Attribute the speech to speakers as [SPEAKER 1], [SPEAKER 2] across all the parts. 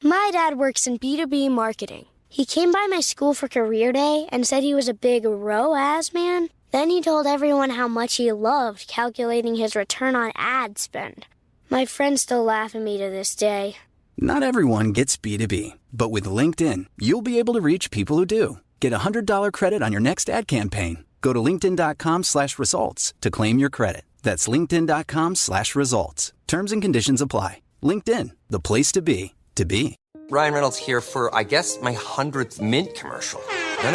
[SPEAKER 1] My dad works in B2B marketing. He came by my school for career day and said he was a big ROAS man. Then he told everyone how much he loved calculating his return on ad spend. My friends still laugh at me to this day.
[SPEAKER 2] Not everyone gets B2B, but with LinkedIn, you'll be able to reach people who do. Get a $100 credit on your next ad campaign. Go to linkedin.com/results to claim your credit. That's linkedin.com/results. Terms and conditions apply. LinkedIn, the place to be, to be.
[SPEAKER 3] Ryan Reynolds here for, I guess, my 100th Mint commercial. No,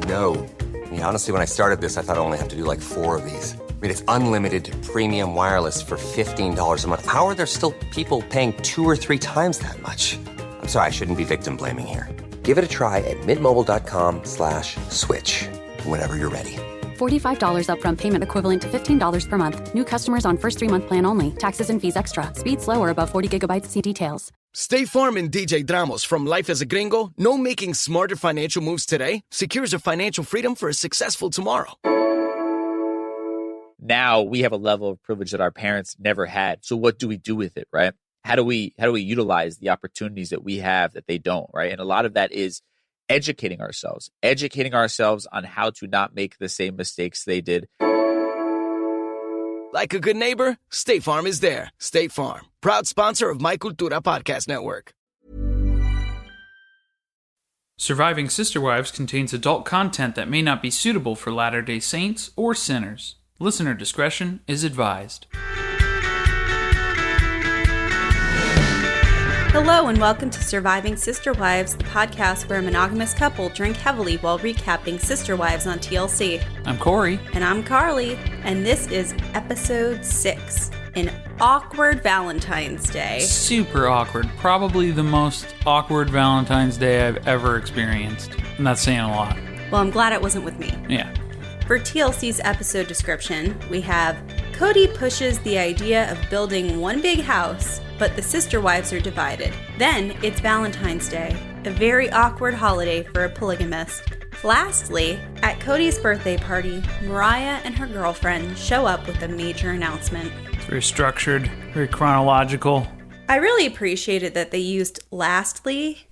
[SPEAKER 3] don't. I mean, honestly, when I started this, I thought I only have to do like 4 of these. I mean, it's unlimited premium wireless for $15 a month. How are there still people paying 2 or 3 times that much? I'm sorry, I shouldn't be victim blaming here. Give it a try at mintmobile.com/switch. Whenever you're ready.
[SPEAKER 4] $45 upfront payment equivalent to $15 per month. New customers on first 3-month plan only. Taxes and fees extra. Speed slower above 40 gigabytes. See details.
[SPEAKER 5] State Farm and DJ Dramos from Life as a Gringo know making smarter financial moves today secures your financial freedom for a successful tomorrow.
[SPEAKER 6] Now we have a level of privilege that our parents never had. So what do we do with it, right? How do we utilize the opportunities that we have that they don't, right? And a lot of that is educating ourselves on how to not make the same mistakes they did.
[SPEAKER 5] Like a good neighbor, State Farm is there. State Farm, proud sponsor of My Cultura Podcast Network.
[SPEAKER 7] Surviving Sister Wives contains adult content that may not be suitable for Latter-day Saints or sinners. Listener discretion is advised.
[SPEAKER 8] Hello and welcome to Surviving Sister Wives, the podcast where a monogamous couple drink heavily while recapping Sister Wives on TLC.
[SPEAKER 7] I'm Corey.
[SPEAKER 8] And I'm Carly, and this is episode 6, an awkward Valentine's Day.
[SPEAKER 7] Super awkward. Probably the most awkward Valentine's Day I've ever experienced. I'm not saying a lot.
[SPEAKER 8] Well, I'm glad it wasn't with me.
[SPEAKER 7] Yeah.
[SPEAKER 8] For TLC's episode description, we have Kody pushes the idea of building one big house, but the sister wives are divided. Then it's Valentine's Day, a very awkward holiday for a polygamist. Lastly, at Kody's birthday party, Mariah and her girlfriend show up with a major announcement.
[SPEAKER 7] It's very structured, very chronological.
[SPEAKER 8] I really appreciated that they used lastly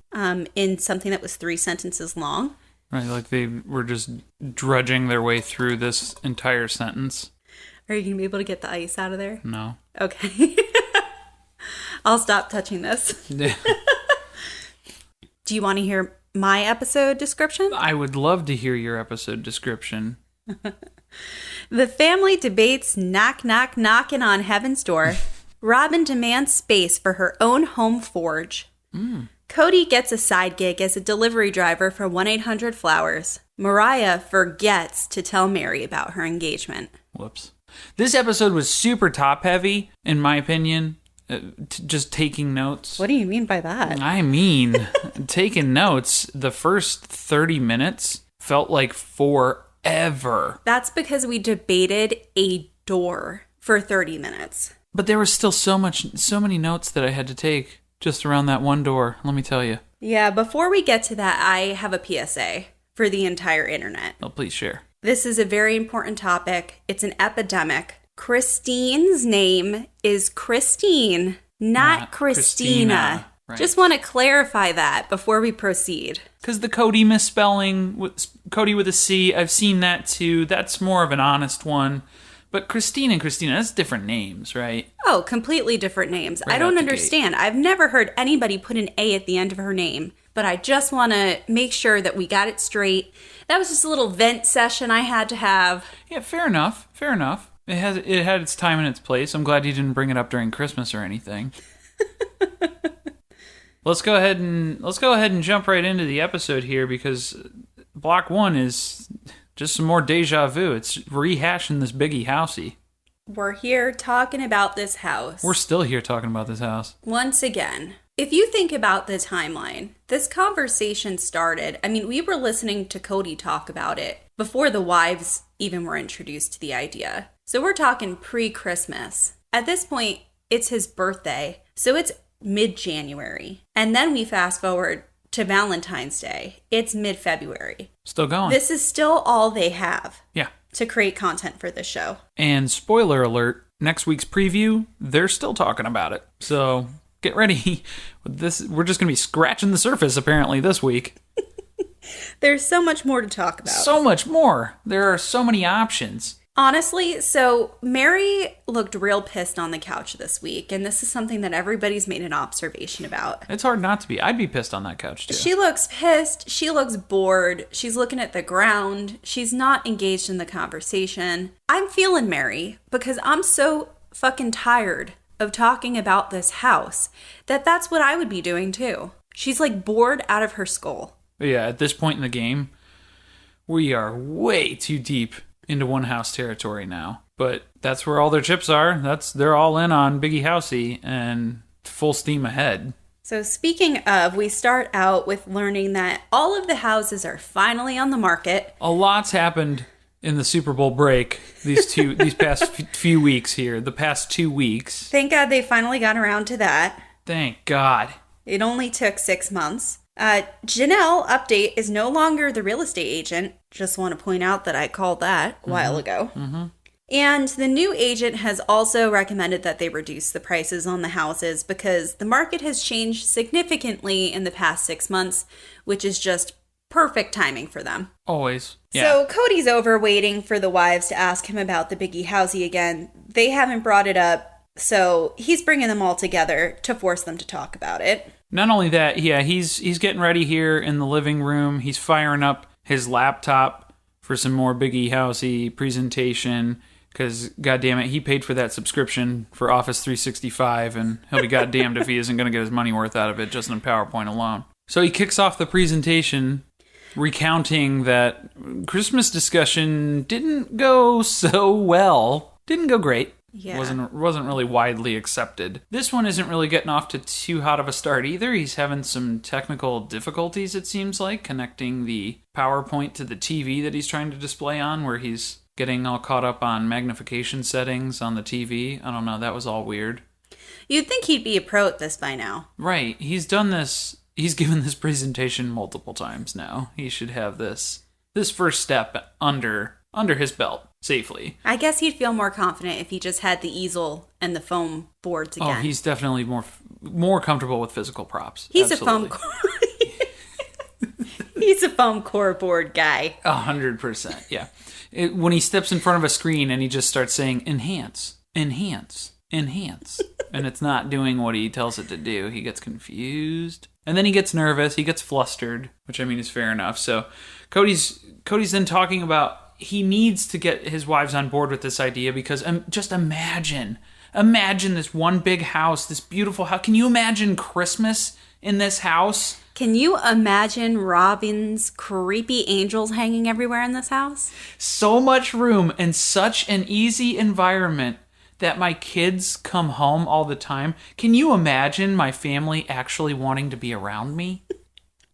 [SPEAKER 8] in something that was 3 sentences long.
[SPEAKER 7] Right, like they were just drudging their way through this entire sentence.
[SPEAKER 8] Are you going to be able to get the ice out of there?
[SPEAKER 7] No.
[SPEAKER 8] Okay. I'll stop touching this. Do you want to hear my episode description?
[SPEAKER 7] I would love to hear your episode description.
[SPEAKER 8] The family debates knockin' on heaven's door. Robyn demands space for her own home forge. Kody gets a side gig as a delivery driver for 1-800-Flowers. Mariah forgets to tell Meri about her engagement.
[SPEAKER 7] Whoops. This episode was super top heavy, in my opinion. Just taking notes.
[SPEAKER 8] What do you mean by that?
[SPEAKER 7] I mean, taking notes. The first 30 minutes felt like forever.
[SPEAKER 8] That's because we debated a door for 30 minutes.
[SPEAKER 7] But there was still so many notes that I had to take just around that one door, let me tell you.
[SPEAKER 8] Yeah, before we get to that, I have a PSA for the entire internet.
[SPEAKER 7] Oh, please share.
[SPEAKER 8] This is a very important topic. It's an epidemic. Christine's name is Christine, not Christina. Right. Just want to clarify that before we proceed.
[SPEAKER 7] Because the Kody misspelling, Kody with a C, I've seen that too. That's more of an honest one. But Christine and Christina, that's different names, right?
[SPEAKER 8] Oh, completely different names.
[SPEAKER 7] Right,
[SPEAKER 8] I don't understand. I've never heard anybody put an A at the end of her name. But I just want to make sure that we got it straight. That was just a little vent session I had to have.
[SPEAKER 7] Yeah, fair enough. Fair enough. It had its time and its place. I'm glad you didn't bring it up during Christmas or anything. Let's go ahead and jump right into the episode here, because block 1 is just some more deja vu. It's rehashing this biggie housey.
[SPEAKER 8] We're here talking about this house.
[SPEAKER 7] We're still here talking about this house.
[SPEAKER 8] Once again, if you think about the timeline, this conversation started, we were listening to Kody talk about it before the wives even were introduced to the idea. So we're talking pre-Christmas. At this point, it's his birthday, so it's mid-January. And then we fast forward to Valentine's Day. It's mid-February.
[SPEAKER 7] Still going.
[SPEAKER 8] This is still all they have.
[SPEAKER 7] Yeah.
[SPEAKER 8] To create content for the show.
[SPEAKER 7] And spoiler alert, next week's preview, they're still talking about it. So get ready. This we're just going to be scratching the surface apparently this week.
[SPEAKER 8] There's so much more to talk about.
[SPEAKER 7] So much more. There are so many options.
[SPEAKER 8] Honestly, so Meri looked real pissed on the couch this week, and this is something that everybody's made an observation about.
[SPEAKER 7] It's hard not to be. I'd be pissed on that couch, too.
[SPEAKER 8] She looks pissed. She looks bored. She's looking at the ground. She's not engaged in the conversation. I'm feeling Meri because I'm so fucking tired of talking about this house that's what I would be doing, too. She's like bored out of her skull.
[SPEAKER 7] Yeah, at this point in the game, we are way too deep into one house territory now. But that's where all their chips are. They're all in on Biggie Housey and full steam ahead.
[SPEAKER 8] So speaking of, we start out with learning that all of the houses are finally on the market.
[SPEAKER 7] A lot's happened in the Super Bowl break these past few weeks here. The past 2 weeks.
[SPEAKER 8] Thank God they finally got around to that.
[SPEAKER 7] Thank God.
[SPEAKER 8] It only took 6 months. Janelle, update, is no longer the real estate agent. Just want to point out that I called that a while ago. Mm-hmm. And the new agent has also recommended that they reduce the prices on the houses because the market has changed significantly in the past 6 months, which is just perfect timing for them.
[SPEAKER 7] Always. Yeah.
[SPEAKER 8] So Kody's over waiting for the wives to ask him about the Biggie Housey again. They haven't brought it up, so he's bringing them all together to force them to talk about it.
[SPEAKER 7] Not only that, yeah, he's getting ready here in the living room. He's firing up his laptop for some more Biggie Housey presentation because, goddammit, he paid for that subscription for Office 365, and he'll be goddamned if he isn't going to get his money worth out of it just in PowerPoint alone. So he kicks off the presentation recounting that Christmas discussion didn't go so well. Didn't go great.
[SPEAKER 8] Yeah.
[SPEAKER 7] Wasn't really widely accepted. This one isn't really getting off to too hot of a start either. He's having some technical difficulties, it seems like, connecting the PowerPoint to the TV that he's trying to display on, where he's getting all caught up on magnification settings on the TV. I don't know, that was all weird.
[SPEAKER 8] You'd think he'd be a pro at this by now.
[SPEAKER 7] Right. He's done this. He's given this presentation multiple times now. He should have this first step under his belt safely.
[SPEAKER 8] I guess he'd feel more confident if he just had the easel and the foam boards again.
[SPEAKER 7] Oh, he's definitely more comfortable with physical props.
[SPEAKER 8] He's
[SPEAKER 7] Absolutely.
[SPEAKER 8] He's a foam core board guy.
[SPEAKER 7] 100%, yeah. When he steps in front of a screen and he just starts saying, enhance, enhance, enhance, and it's not doing what he tells it to do, he gets confused. And then he gets nervous, he gets flustered, which I mean is fair enough. So Kody's then talking about he needs to get his wives on board with this idea because just imagine this one big house, this beautiful house. Can you imagine Christmas in this house?
[SPEAKER 8] Can you imagine Robyn's creepy angels hanging everywhere in this house?
[SPEAKER 7] So much room and such an easy environment that my kids come home all the time. Can you imagine my family actually wanting to be around me?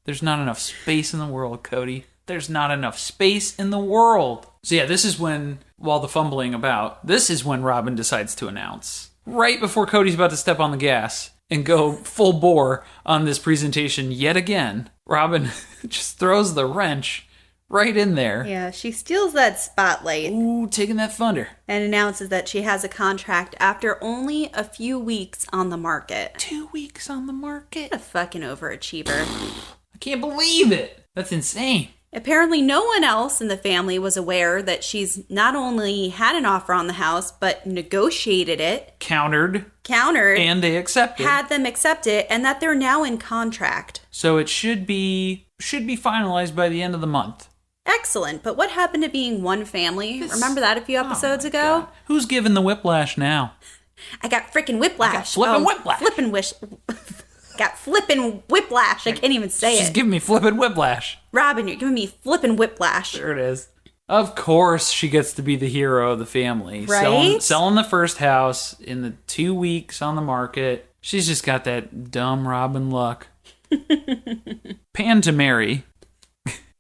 [SPEAKER 7] There's not enough space in the world, Kody. There's not enough space in the world. So yeah, this is when, while the fumbling about, this is when Robyn decides to announce. Right before Kody's about to step on the gas and go full bore on this presentation yet again, Robyn just throws the wrench right in there.
[SPEAKER 8] Yeah, she steals that spotlight.
[SPEAKER 7] Ooh, taking that thunder.
[SPEAKER 8] And announces that she has a contract after only a few weeks on the market.
[SPEAKER 7] 2 weeks on the market?
[SPEAKER 8] What a fucking overachiever.
[SPEAKER 7] I can't believe it. That's insane.
[SPEAKER 8] Apparently no one else in the family was aware that she's not only had an offer on the house, but negotiated it.
[SPEAKER 7] Countered.
[SPEAKER 8] And
[SPEAKER 7] they accepted.
[SPEAKER 8] Had them accept it, and that they're now in contract.
[SPEAKER 7] So it should be finalized by the end of the month.
[SPEAKER 8] Excellent. But what happened to being one family? Remember that a few episodes ago?
[SPEAKER 7] God. Who's giving the whiplash now?
[SPEAKER 8] I got freaking whiplash.
[SPEAKER 7] Flippin' whiplash.
[SPEAKER 8] Got flippin' whiplash. I can't even say
[SPEAKER 7] She's
[SPEAKER 8] it.
[SPEAKER 7] giving me flippin' whiplash.
[SPEAKER 8] Robyn, you're giving me flippin' whiplash.
[SPEAKER 7] There it is. Of course she gets to be the hero of the family.
[SPEAKER 8] Right?
[SPEAKER 7] Selling the first house in the 2 weeks on the market. She's just got that dumb Robyn luck. Pan to Meri.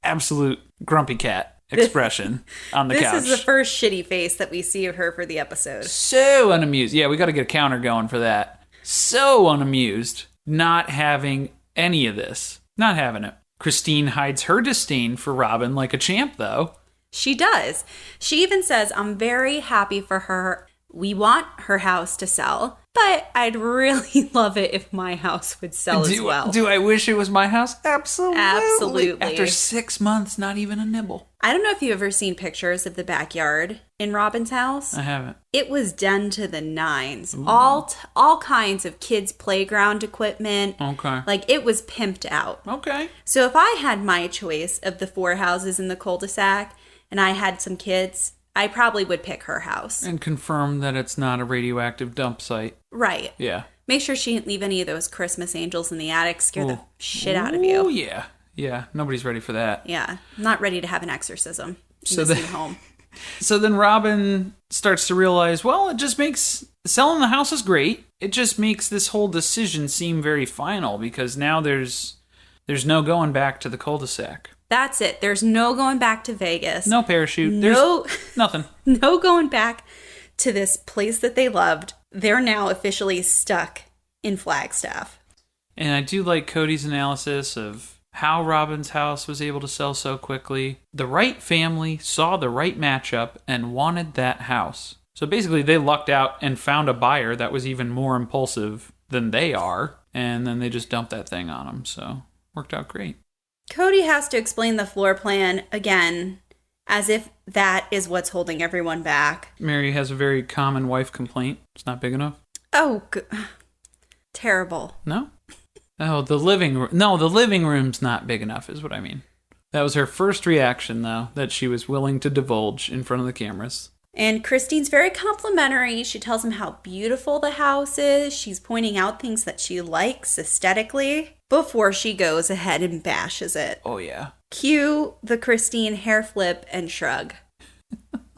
[SPEAKER 7] Absolute grumpy cat expression on the couch.
[SPEAKER 8] This is the first shitty face that we see of her for the episode.
[SPEAKER 7] So unamused. Yeah, we got to get a counter going for that. So unamused. Not having any of this. Not having it. Christine hides her disdain for Robyn like a champ, though.
[SPEAKER 8] She does. She even says, I'm very happy for her. we want her house to sell, but I'd really love it if my house would sell as well.
[SPEAKER 7] Do I wish it was my house? Absolutely.
[SPEAKER 8] Absolutely.
[SPEAKER 7] After 6 months, not even a nibble.
[SPEAKER 8] I don't know if you've ever seen pictures of the backyard in Robyn's house.
[SPEAKER 7] I haven't.
[SPEAKER 8] It was done to the nines. All kinds of kids' playground equipment.
[SPEAKER 7] Okay.
[SPEAKER 8] Like, it was pimped out.
[SPEAKER 7] Okay.
[SPEAKER 8] So if I had my choice of the 4 houses in the cul-de-sac and I had some kids, I probably would pick her house.
[SPEAKER 7] And confirm that it's not a radioactive dump site.
[SPEAKER 8] Right.
[SPEAKER 7] Yeah.
[SPEAKER 8] Make sure she didn't leave any of those Christmas angels in the attic. Scare the shit out of you.
[SPEAKER 7] Oh, yeah. Yeah. Nobody's ready for that.
[SPEAKER 8] Yeah. I'm not ready to have an exorcism in this new home.
[SPEAKER 7] So then Robyn starts to realize, well, it just makes selling the house is great. It just makes this whole decision seem very final because now there's no going back to the cul-de-sac.
[SPEAKER 8] That's it. There's no going back to Vegas.
[SPEAKER 7] No parachute.
[SPEAKER 8] No,
[SPEAKER 7] There's nothing.
[SPEAKER 8] No going back to this place that they loved. They're now officially stuck in Flagstaff.
[SPEAKER 7] And I do like Kody's analysis of how Robyn's house was able to sell so quickly. The right family saw the right matchup and wanted that house. So basically they lucked out and found a buyer that was even more impulsive than they are. And then they just dumped that thing on them. So worked out great.
[SPEAKER 8] Kody has to explain the floor plan again, as if that is what's holding everyone back.
[SPEAKER 7] Meri has a very common wife complaint. It's not big enough.
[SPEAKER 8] Oh, terrible.
[SPEAKER 7] No? Oh, the living room. No, the living room's not big enough is what I mean. That was her first reaction, though, that she was willing to divulge in front of the cameras.
[SPEAKER 8] And Christine's very complimentary. She tells him how beautiful the house is. She's pointing out things that she likes aesthetically before she goes ahead and bashes it.
[SPEAKER 7] Oh, yeah.
[SPEAKER 8] Cue the Christine hair flip and shrug.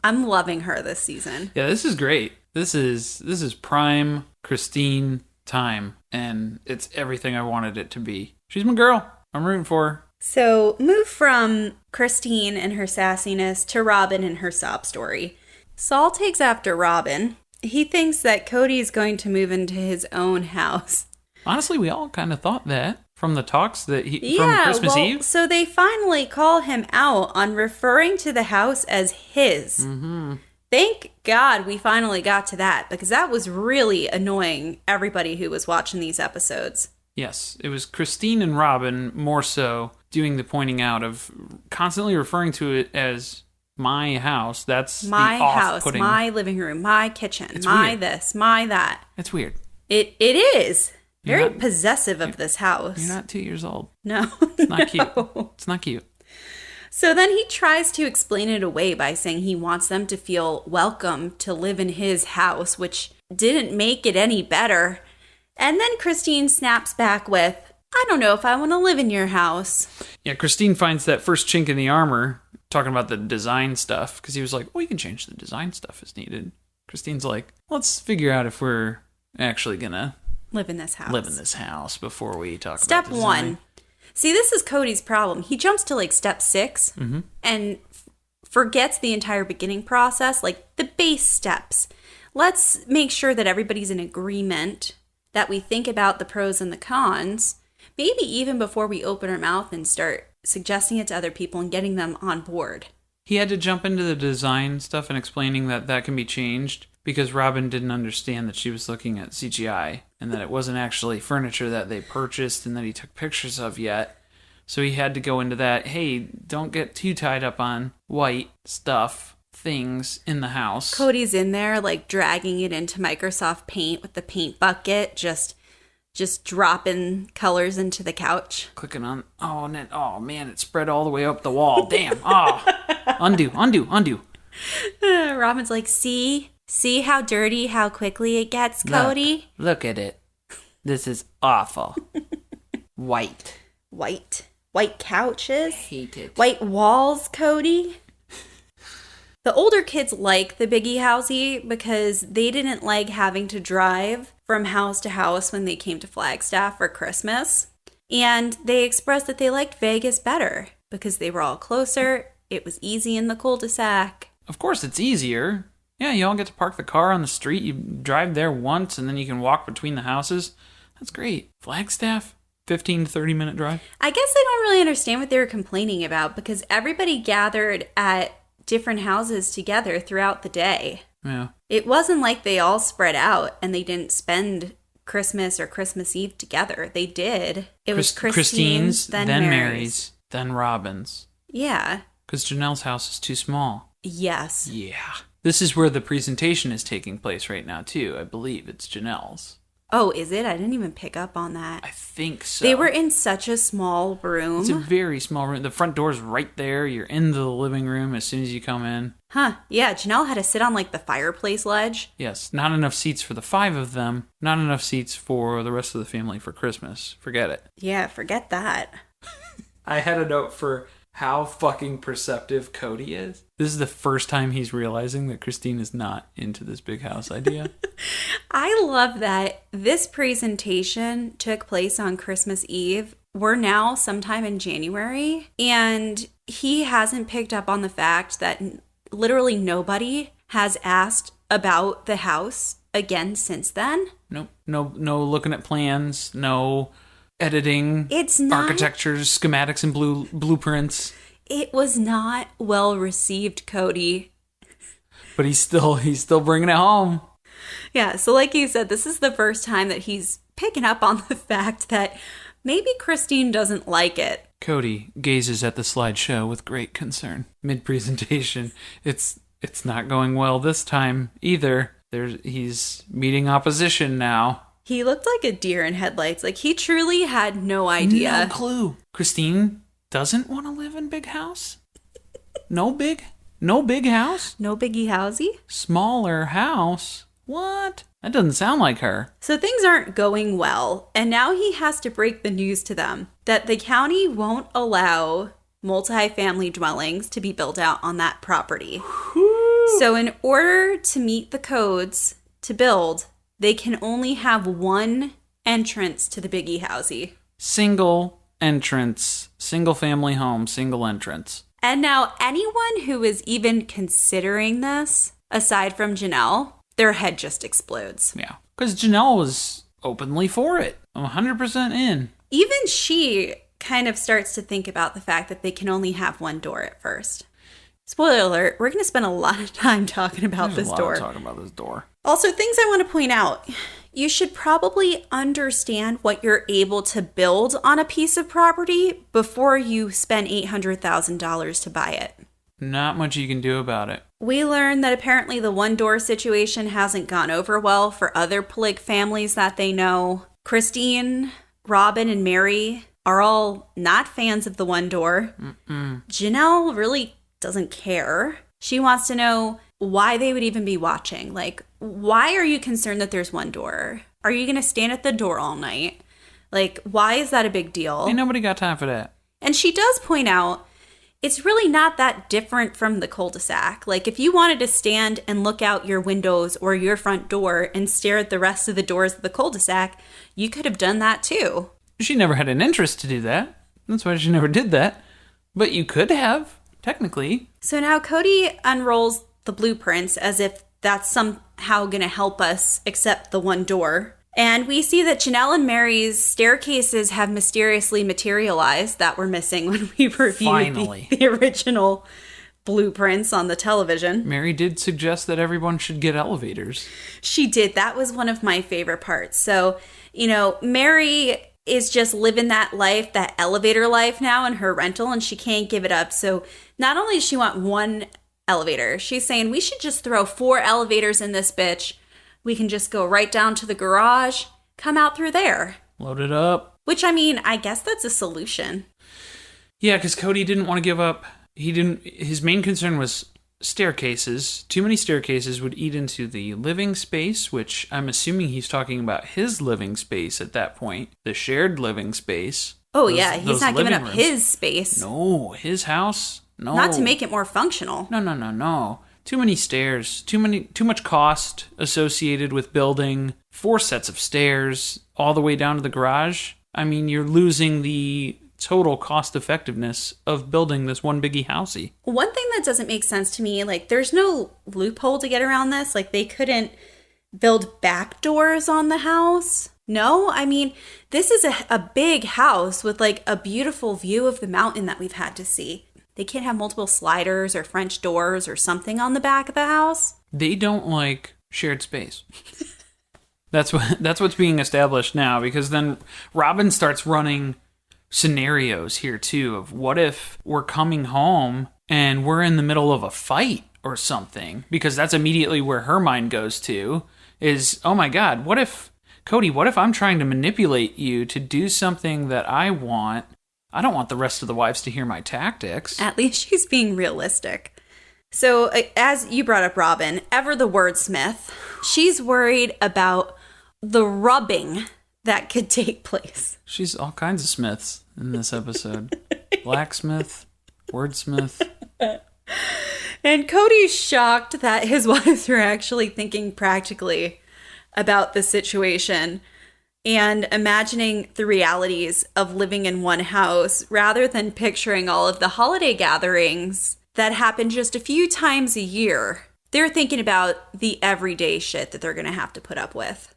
[SPEAKER 8] I'm loving her this season.
[SPEAKER 7] Yeah, this is great. This is prime Christine time, and it's everything I wanted it to be. She's my girl. I'm rooting for her.
[SPEAKER 8] So, move from Christine and her sassiness to Robyn and her sob story. Saul takes after Robyn. He thinks that Kody is going to move into his own house.
[SPEAKER 7] Honestly, we all kind of thought that from the talks that from Christmas Eve.
[SPEAKER 8] So they finally call him out on referring to the house as his.
[SPEAKER 7] Mm-hmm.
[SPEAKER 8] Thank God we finally got to that, because that was really annoying everybody who was watching these episodes.
[SPEAKER 7] Yes, it was Christine and Robyn more so doing the pointing out of constantly referring to it as my house. That's
[SPEAKER 8] my
[SPEAKER 7] the
[SPEAKER 8] house,
[SPEAKER 7] off-putting.
[SPEAKER 8] my living room, my kitchen,
[SPEAKER 7] It's
[SPEAKER 8] my
[SPEAKER 7] weird.
[SPEAKER 8] this, my that.
[SPEAKER 7] It's weird.
[SPEAKER 8] It is.
[SPEAKER 7] You're
[SPEAKER 8] Very
[SPEAKER 7] not-
[SPEAKER 8] possessive of this house.
[SPEAKER 7] You're not 2 years old.
[SPEAKER 8] No.
[SPEAKER 7] It's not cute.
[SPEAKER 8] No.
[SPEAKER 7] It's not cute.
[SPEAKER 8] So then he tries to explain it away by saying he wants them to feel welcome to live in his house, which didn't make it any better. And then Christine snaps back with, I don't know if I want to live in your house.
[SPEAKER 7] Yeah, Christine finds that first chink in the armor, talking about the design stuff, because he was like, oh, you can change the design stuff as needed. Christine's like, let's figure out if we're actually going to
[SPEAKER 8] Live in this house
[SPEAKER 7] before we talk
[SPEAKER 8] Step
[SPEAKER 7] about design.
[SPEAKER 8] 1. See, this is Kody's problem. He jumps to like step 6 and forgets the entire beginning process, like the base steps. Let's make sure that everybody's in agreement, that we think about the pros and the cons, maybe even before we open our mouth and start suggesting it to other people and getting them on board.
[SPEAKER 7] He had to jump into the design stuff and explaining that that can be changed because Robyn didn't understand that she was looking at CGI and that it wasn't actually furniture that they purchased and that he took pictures of yet. So he had to go into that, hey, don't get too tied up on white stuff, things in the house.
[SPEAKER 8] Kody's in there like dragging it into Microsoft Paint with the paint bucket, just dropping colors into the couch.
[SPEAKER 7] Clicking on, oh man, it spread all the way up the wall. Damn, undo.
[SPEAKER 8] Robyn's like, see how dirty, how quickly it gets, Kody?
[SPEAKER 7] Look at it. This is awful. White
[SPEAKER 8] couches.
[SPEAKER 7] Hate it.
[SPEAKER 8] White walls, Kody. The older kids like the biggie housey because they didn't like having to drive from house to house when they came to Flagstaff for Christmas. And they expressed that they liked Vegas better because they were all closer. It was easy in the cul-de-sac.
[SPEAKER 7] Of course, it's easier. Yeah, you all get to park the car on the street. You drive there once, and then you can walk between the houses. That's great. Flagstaff, 15 to 30-minute drive.
[SPEAKER 8] I guess I don't really understand what they were complaining about because everybody gathered at different houses together throughout the day.
[SPEAKER 7] Yeah.
[SPEAKER 8] It wasn't like they all spread out and they didn't spend Christmas or Christmas Eve together. They did. It was Christine's, then Meri's,
[SPEAKER 7] then Robyn's.
[SPEAKER 8] Yeah.
[SPEAKER 7] Because Janelle's house is too small.
[SPEAKER 8] Yes.
[SPEAKER 7] Yeah. This is where the presentation is taking place right now, too. I believe it's Janelle's.
[SPEAKER 8] Oh, is it? I didn't even pick up on that.
[SPEAKER 7] I think so.
[SPEAKER 8] They were in such a small room.
[SPEAKER 7] It's a very small room. The front door's right there. You're in the living room as soon as you come in.
[SPEAKER 8] Huh. Yeah, Janelle had to sit on like the fireplace ledge.
[SPEAKER 7] Yes. Not enough seats for the 5 of them. Not enough seats for the rest of the family for Christmas. Forget it.
[SPEAKER 8] Yeah, forget that.
[SPEAKER 7] I had a note for how fucking perceptive Kody is. This is the first time he's realizing that Christine is not into this big house idea.
[SPEAKER 8] I love that this presentation took place on Christmas Eve. We're now sometime in January, and he hasn't picked up on the fact that literally nobody has asked about the house again since then.
[SPEAKER 7] Nope. No looking at plans. No editing.
[SPEAKER 8] It's not
[SPEAKER 7] architectures, schematics, and blueprints.
[SPEAKER 8] It was not well received, Kody.
[SPEAKER 7] But he's still bringing it home.
[SPEAKER 8] Yeah, so like you said, this is the first time that he's picking up on the fact that maybe Christine doesn't like it.
[SPEAKER 7] Kody gazes at the slideshow with great concern. Mid-presentation, it's not going well this time either. He's meeting opposition now.
[SPEAKER 8] He looked like a deer in headlights. Like, he truly had no idea.
[SPEAKER 7] No clue. Christine doesn't want to live in big house? No big house?
[SPEAKER 8] No biggie housey?
[SPEAKER 7] Smaller house? What? That doesn't sound like her.
[SPEAKER 8] So things aren't going well, and now he has to break the news to them that the county won't allow multifamily dwellings to be built out on that property. So in order to meet the codes to build, they can only have one entrance to the biggie housey.
[SPEAKER 7] Single entrance. Single family home. Single entrance.
[SPEAKER 8] And now anyone who is even considering this, aside from Janelle, their head just explodes.
[SPEAKER 7] Yeah. Because Janelle was openly for it. I'm 100% in.
[SPEAKER 8] Even she kind of starts to think about the fact that they can only have one door at first. Spoiler alert, we're going to spend a lot of time talking about this door. Also, things I want to point out. You should probably understand what you're able to build on a piece of property before you spend $800,000 to buy it.
[SPEAKER 7] Not much you can do about it.
[SPEAKER 8] We learned that apparently the one-door situation hasn't gone over well for other Plig families that they know. Christine, Robyn, and Meri are all not fans of the one door. Janelle really doesn't care. She wants to know why they would even be watching. Like, why are you concerned that there's one door? Are you going to stand at the door all night? Like, why is that a big deal?
[SPEAKER 7] Ain't nobody got time for that.
[SPEAKER 8] And she does point out it's really not that different from the cul-de-sac. Like, if you wanted to stand and look out your windows or your front door and stare at the rest of the doors of the cul-de-sac, you could have done that too.
[SPEAKER 7] She never had an interest to do that. That's why she never did that. But you could have, technically.
[SPEAKER 8] So now Kody unrolls the blueprints as if that's somehow going to help us accept the one door. And we see that Janelle and Meri's staircases have mysteriously materialized that were missing when we reviewed the original blueprints on the television.
[SPEAKER 7] Meri did suggest that everyone should get elevators.
[SPEAKER 8] She did. That was one of my favorite parts. So, Meri is just living that life, that elevator life now in her rental, and she can't give it up. So not only does she want one elevator, she's saying we should just throw 4 elevators in this bitch. We can just go right down to the garage, come out through there.
[SPEAKER 7] Load it up.
[SPEAKER 8] Which, I guess that's a solution.
[SPEAKER 7] Yeah, because Kody didn't want to give up. His main concern was staircases. Too many staircases would eat into the living space, which I'm assuming he's talking about his living space at that point. The shared living space.
[SPEAKER 8] Oh, yeah. He's not giving up his space.
[SPEAKER 7] No, his house. No.
[SPEAKER 8] Not to make it more functional.
[SPEAKER 7] No. Too many stairs. Too much cost associated with building 4 sets of stairs all the way down to the garage. You're losing the total cost effectiveness of building this one biggie housey. One
[SPEAKER 8] thing that doesn't make sense to me, there's no loophole to get around this. They couldn't build back doors on the house. No, this is a big house with a beautiful view of the mountain that we've had to see. They can't have multiple sliders or French doors or something on the back of the house.
[SPEAKER 7] They don't like shared space. That's what's being established now, because then Robyn starts running scenarios here too of what if we're coming home and we're in the middle of a fight or something, because that's immediately where her mind goes to is, oh my God, what if, Kody, what if I'm trying to manipulate you to do something that I want? I don't want the rest of the wives to hear my tactics.
[SPEAKER 8] At least she's being realistic. So as you brought up Robyn, ever the wordsmith, she's worried about the rubbing that could take place.
[SPEAKER 7] She's all kinds of smiths in this episode. Blacksmith, wordsmith.
[SPEAKER 8] And Kody's shocked that his wives are actually thinking practically about the situation and imagining the realities of living in one house rather than picturing all of the holiday gatherings that happen just a few times a year. They're thinking about the everyday shit that they're going to have to put up with.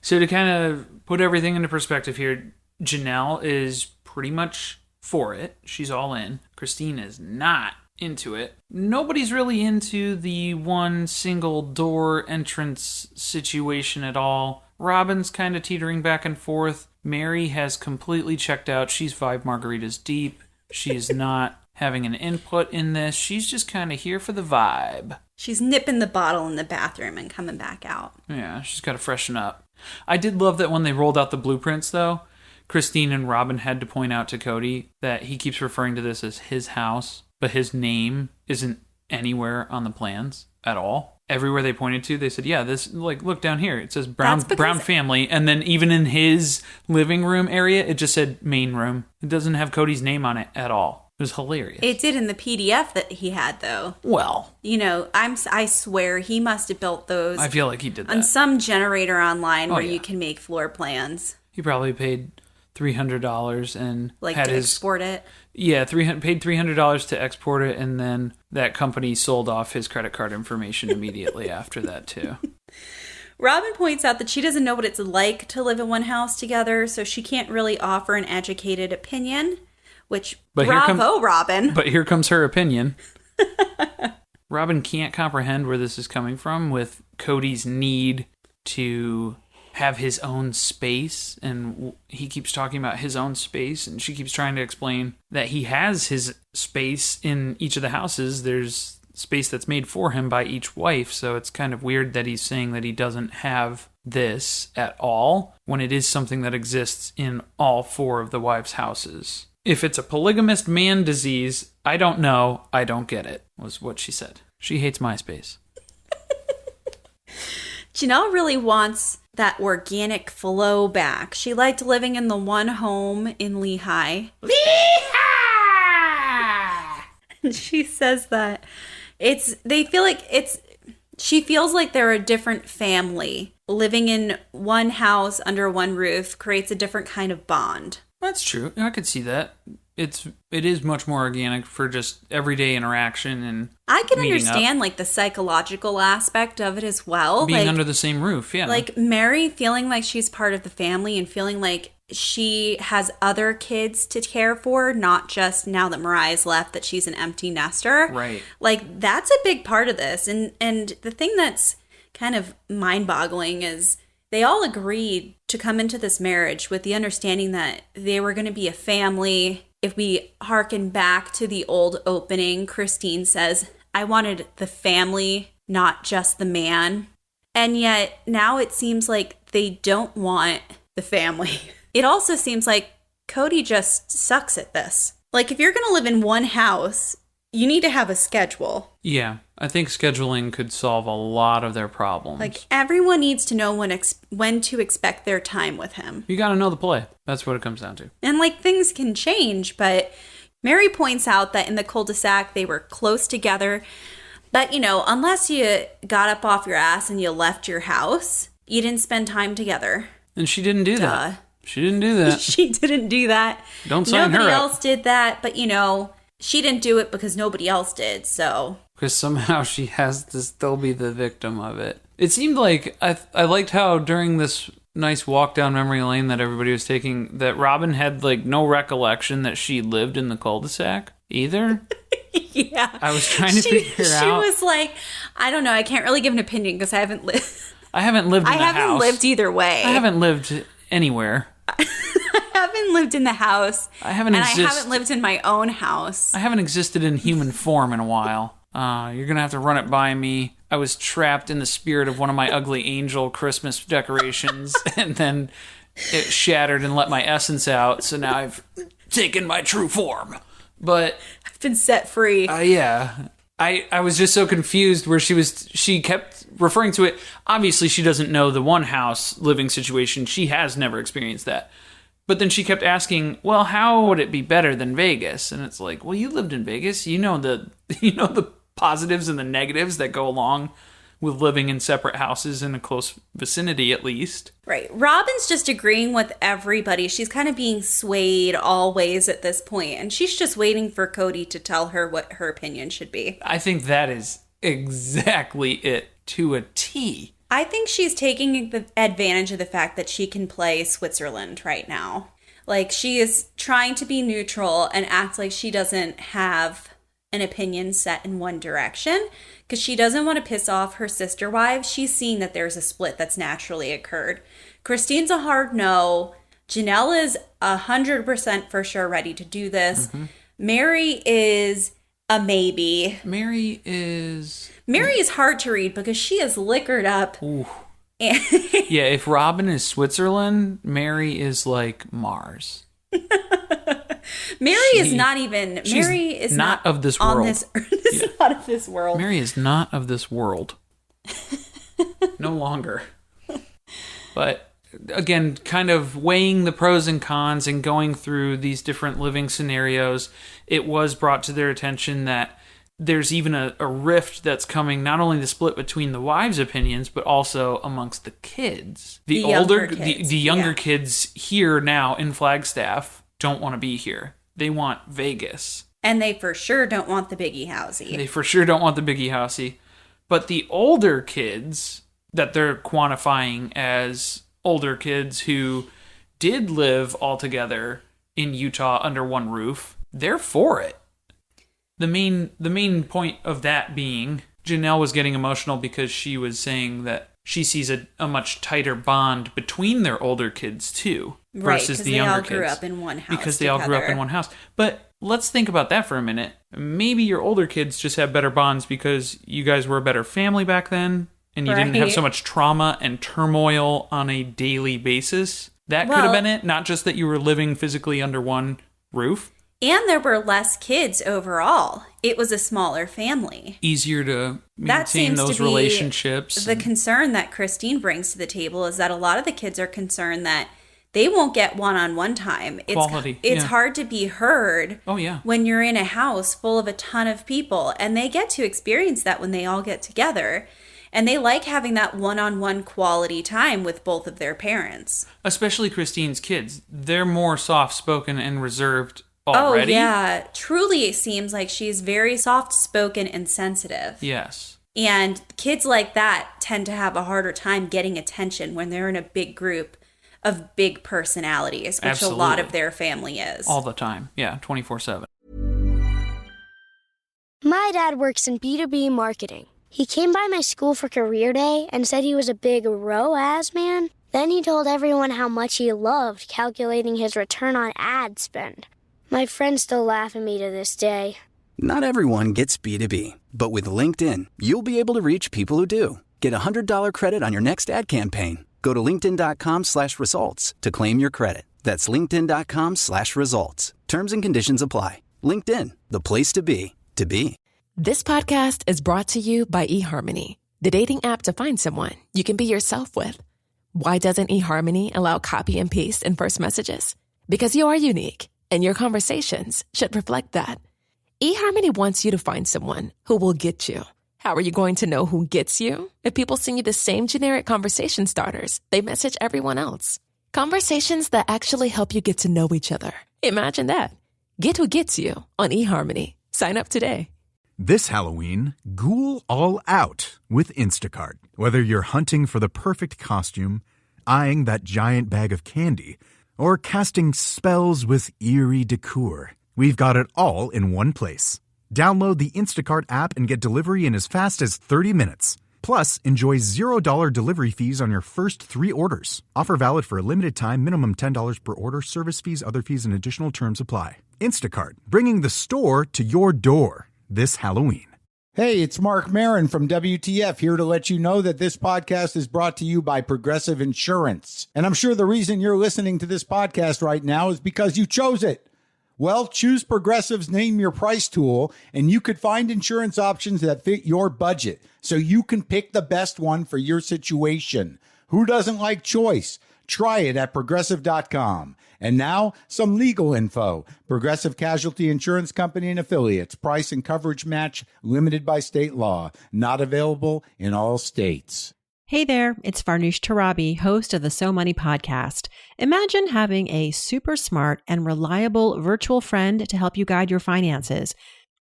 [SPEAKER 7] So to kind of put everything into perspective here, Janelle is pretty much for it. She's all in. Christine is not into it. Nobody's really into the one single door entrance situation at all. Robyn's kind of teetering back and forth. Meri has completely checked out. She's 5 margaritas deep. She is not having an input in this. She's just kind of here for the vibe.
[SPEAKER 8] She's nipping the bottle in the bathroom and coming back out.
[SPEAKER 7] Yeah, she's got to freshen up. I did love that when they rolled out the blueprints, though, Christine and Robyn had to point out to Kody that he keeps referring to this as his house, but his name isn't anywhere on the plans at all. Everywhere they pointed to, they said, yeah, this, like, look down here. It says Brown family. And then even in his living room area, it just said main room. It doesn't have Cody's name on it at all. It was hilarious.
[SPEAKER 8] It did in the PDF that he had, though.
[SPEAKER 7] Well,
[SPEAKER 8] you know, I swear he must have built those.
[SPEAKER 7] I feel like he did that
[SPEAKER 8] on some generator online where
[SPEAKER 7] yeah.
[SPEAKER 8] you can make floor plans.
[SPEAKER 7] He probably paid $300 and
[SPEAKER 8] like
[SPEAKER 7] had
[SPEAKER 8] to export it.
[SPEAKER 7] Yeah, paid $300 to export it, and then that company sold off his credit card information immediately after that too.
[SPEAKER 8] Robyn points out that she doesn't know what it's like to live in one house together, so she can't really offer an educated opinion. Which, bravo, Robyn.
[SPEAKER 7] But here comes her opinion. Robyn can't comprehend where this is coming from with Kody's need to have his own space, and he keeps talking about his own space, and she keeps trying to explain that he has his space in each of the houses. There's space that's made for him by each wife, so it's kind of weird that he's saying that he doesn't have this at all when it is something that exists in all 4 of the wives' houses. If it's a polygamist man disease, I don't know. I don't get it, was what she said. She hates MySpace.
[SPEAKER 8] Janelle really wants that organic flow back. She liked living in the one home in Lehigh. And she says that she feels like they're a different family. Living in one house under one roof creates a different kind of bond.
[SPEAKER 7] That's true. I could see that. It is much more organic for just everyday interaction, and
[SPEAKER 8] I can understand like the psychological aspect of it as well.
[SPEAKER 7] Being under the same roof, yeah.
[SPEAKER 8] Like Meri feeling like she's part of the family and feeling like she has other kids to care for, not just now that Mariah's left that she's an empty nester.
[SPEAKER 7] Right.
[SPEAKER 8] Like that's a big part of this. And the thing that's kind of mind-boggling is they all agreed to come into this marriage with the understanding that they were going to be a family. If we hearken back to the old opening, Christine says, I wanted the family, not just the man. And yet now it seems like they don't want the family. It also seems like Kody just sucks at this. Like if you're going to live in one house, you need to have a schedule.
[SPEAKER 7] Yeah, I think scheduling could solve a lot of their problems.
[SPEAKER 8] Like everyone needs to know when to expect their time with him.
[SPEAKER 7] You got to know the play. That's what it comes down to.
[SPEAKER 8] And like things can change, but Meri points out that in the cul-de-sac they were close together. But you know, unless you got up off your ass and you left your house, you didn't spend time together.
[SPEAKER 7] And she didn't do that. She didn't do that.
[SPEAKER 8] She didn't do that.
[SPEAKER 7] Don't sign her up.
[SPEAKER 8] Nobody else did that, but you know, she didn't do it because nobody else did, so.
[SPEAKER 7] Because somehow she has to still be the victim of it. It seemed like, I liked how during this nice walk down memory lane that everybody was taking, that Robyn had like no recollection that she lived in the cul-de-sac either.
[SPEAKER 8] Yeah.
[SPEAKER 7] I was trying to figure out.
[SPEAKER 8] She was like, I don't know. I can't really give an opinion because I haven't lived.
[SPEAKER 7] I haven't lived in the house.
[SPEAKER 8] I haven't lived either way.
[SPEAKER 7] I haven't lived anywhere.
[SPEAKER 8] I haven't lived in the house.
[SPEAKER 7] I haven't
[SPEAKER 8] lived in my own house.
[SPEAKER 7] I haven't existed in human form in a while. You're going to have to run it by me. I was trapped in the spirit of one of my ugly angel Christmas decorations, and then it shattered and let my essence out, so now I've taken my true form. But
[SPEAKER 8] I've been set free.
[SPEAKER 7] Yeah. I was just so confused where she kept referring to it. Obviously, she doesn't know the one house living situation. She has never experienced that. But then she kept asking, well, how would it be better than Vegas? And it's like, well, you lived in Vegas. You know the positives and the negatives that go along with living in separate houses in a close vicinity, at least.
[SPEAKER 8] Right. Robyn's just agreeing with everybody. She's kind of being swayed all ways at this point, and she's just waiting for Kody to tell her what her opinion should be.
[SPEAKER 7] I think that is exactly it to a T.
[SPEAKER 8] I think she's taking the advantage of the fact that she can play Switzerland right now. Like, she is trying to be neutral and act like she doesn't have an opinion set in one direction because she doesn't want to piss off her sister wives. She's seeing that there's a split that's naturally occurred. Christine's a hard no. Janelle is 100% for sure ready to do this. Mm-hmm. Meri is a maybe.
[SPEAKER 7] Meri is
[SPEAKER 8] hard to read because she is liquored up.
[SPEAKER 7] Ooh. Yeah, if Robyn is Switzerland, Meri is like Mars.
[SPEAKER 8] Meri is not
[SPEAKER 7] of this world.
[SPEAKER 8] Not of this world.
[SPEAKER 7] Meri is not of this world. No longer. But again, kind of weighing the pros and cons and going through these different living scenarios, it was brought to their attention that there's even a rift that's coming, not only the split between the wives' opinions, but also amongst the kids. The younger kids here now in Flagstaff don't want to be here. They want Vegas.
[SPEAKER 8] And they for sure don't want the Biggie
[SPEAKER 7] Housey. But the older kids that they're quantifying as older kids who did live all together in Utah under one roof, they're for it. The main point of that being, Janelle was getting emotional because she was saying that she sees a much tighter bond between their older kids too, versus the younger kids.
[SPEAKER 8] Because they all grew up in one house.
[SPEAKER 7] Because they all grew up in one house. But let's think about that for a minute. Maybe your older kids just have better bonds because you guys were a better family back then, and you didn't have so much trauma and turmoil on a daily basis. That could have been it. Not just that you were living physically under one roof.
[SPEAKER 8] And there were less kids overall. It was a smaller family.
[SPEAKER 7] Easier to maintain those relationships.
[SPEAKER 8] The concern that Christine brings to the table is that a lot of the kids are concerned that they won't get one-on-one time. It's hard to be heard when you're in a house full of a ton of people. And they get to experience that when they all get together. And they like having that one-on-one quality time with both of their parents.
[SPEAKER 7] Especially Christine's kids. They're more soft-spoken and reserved already.
[SPEAKER 8] Oh, yeah. Truly, it seems like she's very soft-spoken and sensitive.
[SPEAKER 7] Yes.
[SPEAKER 8] And kids like that tend to have a harder time getting attention when they're in a big group of big personalities, which a lot of their family is.
[SPEAKER 7] All the time. Yeah, 24/7.
[SPEAKER 1] My dad works in B2B marketing. He came by my school for career day and said he was a big ROAS man. Then he told everyone how much he loved calculating his return on ad spend. My friends still laugh at me to this day.
[SPEAKER 2] Not everyone gets B2B, but with LinkedIn, you'll be able to reach people who do. Get a $100 credit on your next ad campaign. Go to linkedin.com/results to claim your credit. That's linkedin.com/results. Terms and conditions apply. LinkedIn, the place to be, to be.
[SPEAKER 9] This podcast is brought to you by eHarmony, the dating app to find someone you can be yourself with. Why doesn't eHarmony allow copy and paste in first messages? Because you are unique. And your conversations should reflect that. eHarmony wants you to find someone who will get you. How are you going to know who gets you? If people send you the same generic conversation starters they message everyone else. Conversations that actually help you get to know each other. Imagine that. Get who gets you on eHarmony. Sign up today.
[SPEAKER 10] This Halloween, ghoul all out with Instacart. Whether you're hunting for the perfect costume, eyeing that giant bag of candy, or casting spells with eerie decor, we've got it all in one place. Download the Instacart app and get delivery in as fast as 30 minutes. Plus, enjoy $0 delivery fees on your first 3 orders. Offer valid for a limited time, minimum $10 per order, service fees, other fees, and additional terms apply. Instacart, bringing the store to your door this Halloween.
[SPEAKER 11] Hey, it's Mark Marin from WTF here to let you know that this podcast is brought to you by Progressive Insurance. And I'm sure the reason you're listening to this podcast right now is because you chose it. Well, choose Progressive's Name Your Price tool, and you could find insurance options that fit your budget, so you can pick the best one for your situation. Who doesn't like choice? Try it at Progressive.com. And now, some legal info. Progressive Casualty Insurance Company and Affiliates. Price and coverage match limited by state law. Not available in all states.
[SPEAKER 12] Hey there, it's Farnoosh Tarabi, host of the So Money podcast. Imagine having a super smart and reliable virtual friend to help you guide your finances.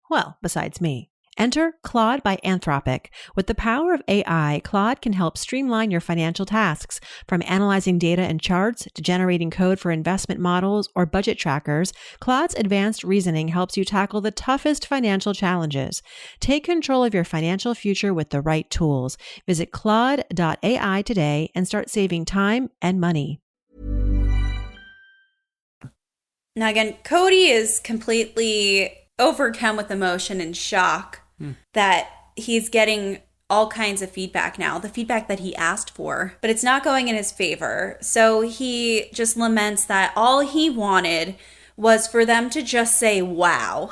[SPEAKER 12] Well, besides me. Enter Claude by Anthropic. With the power of AI, Claude can help streamline your financial tasks. From analyzing data and charts to generating code for investment models or budget trackers, Claude's advanced reasoning helps you tackle the toughest financial challenges. Take control of your financial future with the right tools. Visit Claude.ai today and start saving time and money.
[SPEAKER 8] Now again, Kody is completely overcome with emotion and shock that he's getting all kinds of feedback now, the feedback that he asked for, but it's not going in his favor. So he just laments that all he wanted was for them to just say wow.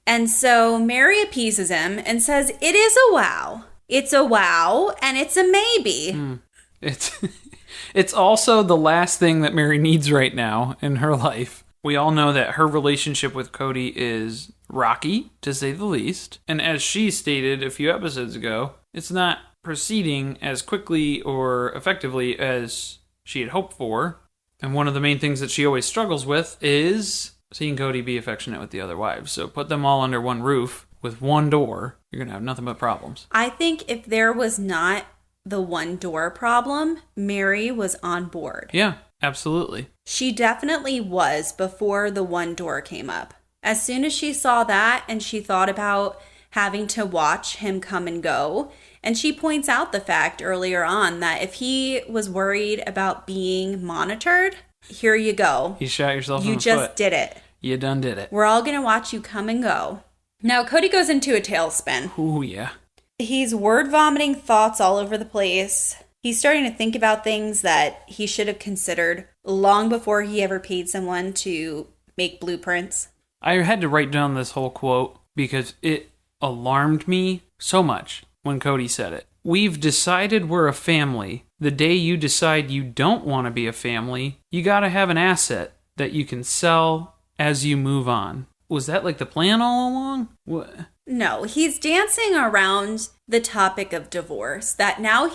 [SPEAKER 8] And so Meri appeases him and says, it is a wow. It's a wow, and it's a maybe.
[SPEAKER 7] It's also the last thing that Meri needs right now in her life. We all know that her relationship with Kody is rocky, to say the least. And as she stated a few episodes ago, it's not proceeding as quickly or effectively as she had hoped for. And one of the main things that she always struggles with is seeing Kody be affectionate with the other wives. So put them all under one roof with one door, you're going to have nothing but problems.
[SPEAKER 8] I think if there was not the one door problem, Meri was on board.
[SPEAKER 7] Yeah, absolutely.
[SPEAKER 8] She definitely was before the one door came up. As soon as she saw that and she thought about having to watch him come and go, and she points out the fact earlier on that if he was worried about being monitored, here you go.
[SPEAKER 7] You shot yourself in the foot.
[SPEAKER 8] You just did it.
[SPEAKER 7] You done did it.
[SPEAKER 8] We're all going to watch you come and go. Now, Kody goes into a tailspin.
[SPEAKER 7] Ooh, yeah.
[SPEAKER 8] He's word vomiting thoughts all over the place. He's starting to think about things that he should have considered long before he ever paid someone to make blueprints.
[SPEAKER 7] I had to write down this whole quote because it alarmed me so much when Kody said it. We've decided we're a family. The day you decide you don't want to be a family, you got to have an asset that you can sell as you move on. Was that like the plan all along? What?
[SPEAKER 8] No, he's dancing around the topic of divorce. That now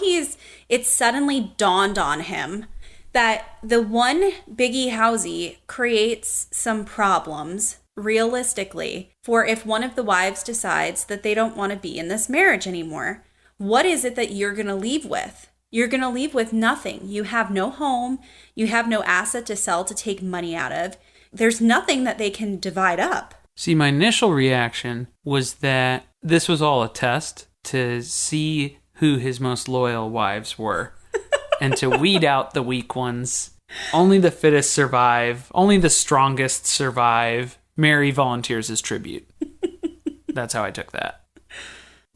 [SPEAKER 8] it's suddenly dawned on him that the one Biggie Housey creates some problems realistically for if one of the wives decides that they don't want to be in this marriage anymore. What is it that you're going to leave with? You're going to leave with nothing. You have no home. You have no asset to sell to take money out of. There's nothing that they can divide up.
[SPEAKER 7] See, my initial reaction was that this was all a test to see who his most loyal wives were and to weed out the weak ones. Only the fittest survive. Only the strongest survive. Meri volunteers as tribute. That's how I took that.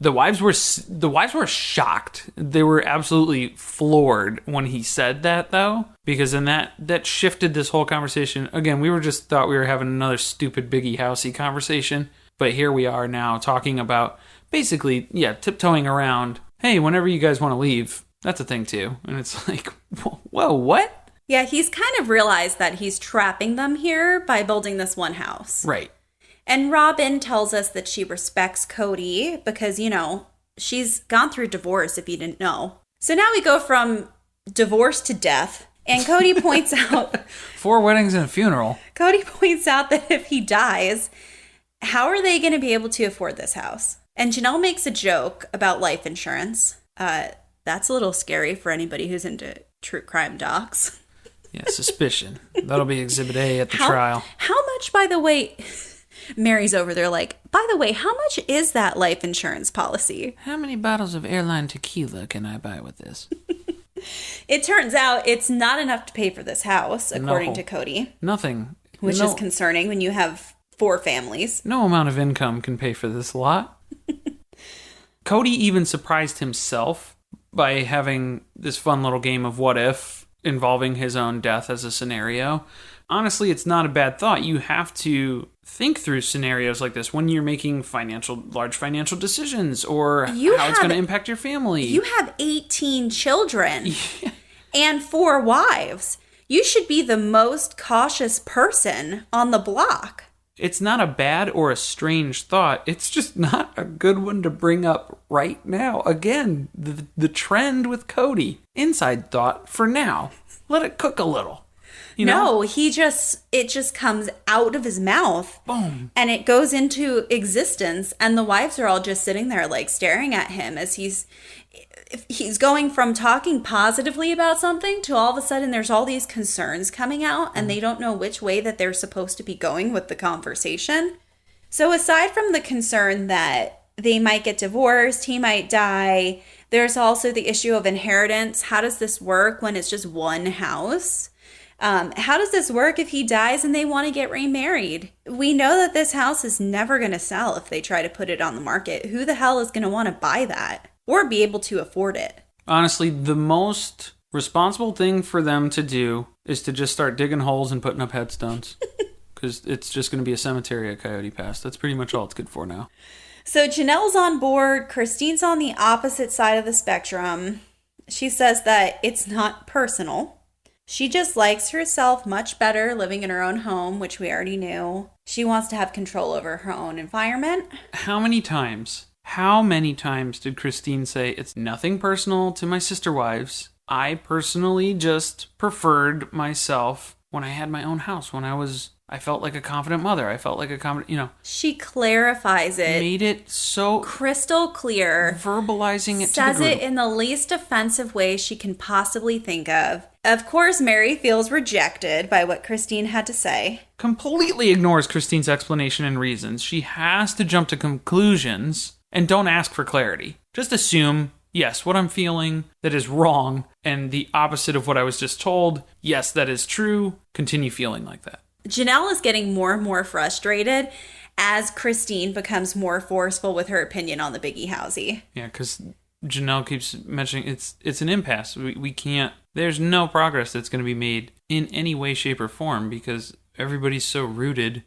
[SPEAKER 7] The wives were shocked. They were absolutely floored when he said that, though, because then that shifted this whole conversation. Again, we thought we were having another stupid Biggie Housey conversation, but here we are now talking about basically, tiptoeing around. Hey, whenever you guys want to leave, that's a thing too. And it's like, whoa, what?
[SPEAKER 8] Yeah, he's kind of realized that he's trapping them here by building this one house.
[SPEAKER 7] Right.
[SPEAKER 8] And Robyn tells us that she respects Kody because, she's gone through divorce, if you didn't know. So now we go from divorce to death. And Kody points out...
[SPEAKER 7] 4 weddings and a funeral.
[SPEAKER 8] Kody points out that if he dies, how are they going to be able to afford this house? And Janelle makes a joke about life insurance. That's a little scary for anybody who's into true crime docs.
[SPEAKER 7] Yeah, suspicion. That'll be Exhibit A at the trial.
[SPEAKER 8] How much, by the way... Mary's over there like, by the way, how much is that life insurance policy?
[SPEAKER 7] How many bottles of airline tequila can I buy with this?
[SPEAKER 8] It turns out it's not enough to pay for this house, according to Kody.
[SPEAKER 7] Nothing.
[SPEAKER 8] Which is concerning when you have 4 families.
[SPEAKER 7] No amount of income can pay for this lot. Kody even surprised himself by having this fun little game of what if involving his own death as a scenario. Honestly, it's not a bad thought. You have to think through scenarios like this when you're making large financial decisions or how it's going to impact your family.
[SPEAKER 8] You have 18 children and 4 wives. You should be the most cautious person on the block.
[SPEAKER 7] It's not a bad or a strange thought. It's just not a good one to bring up right now. Again, the trend with Kody. Inside thought for now. Let it cook a little. You know?
[SPEAKER 8] No, it just comes out of his mouth.
[SPEAKER 7] Boom.
[SPEAKER 8] And it goes into existence. And the wives are all just sitting there like staring at him as he's going from talking positively about something to all of a sudden there's all these concerns coming out and they don't know which way that they're supposed to be going with the conversation. So aside from the concern that they might get divorced, he might die, there's also the issue of inheritance. How does this work when it's just one house? How does this work if he dies and they want to get remarried? We know that this house is never going to sell if they try to put it on the market. Who the hell is going to want to buy that or be able to afford it?
[SPEAKER 7] Honestly, the most responsible thing for them to do is to just start digging holes and putting up headstones. Because it's just going to be a cemetery at Coyote Pass. That's pretty much all it's good for now.
[SPEAKER 8] So Janelle's on board. Christine's on the opposite side of the spectrum. She says that it's not personal. She just likes herself much better living in her own home, which we already knew. She wants to have control over her own environment.
[SPEAKER 7] How many times did Christine say, it's nothing personal to my sister wives? I personally just preferred myself when I had my own house, when I felt like a confident mother. I felt like a confident,
[SPEAKER 8] She clarifies it.
[SPEAKER 7] Made it so
[SPEAKER 8] crystal clear.
[SPEAKER 7] Verbalizing it to the
[SPEAKER 8] Says
[SPEAKER 7] group.
[SPEAKER 8] it in the least offensive way she can possibly think of. Of course, Meri feels rejected by what Christine had to say.
[SPEAKER 7] Completely ignores Christine's explanation and reasons. She has to jump to conclusions and don't ask for clarity. Just assume, yes, what I'm feeling, that is wrong, and the opposite of what I was just told, yes, that is true. Continue feeling like that.
[SPEAKER 8] Janelle is getting more and more frustrated as Christine becomes more forceful with her opinion on the Biggie Housey.
[SPEAKER 7] Yeah, because Janelle keeps mentioning it's an impasse. We can't, there's no progress that's going to be made in any way, shape, or form because everybody's so rooted.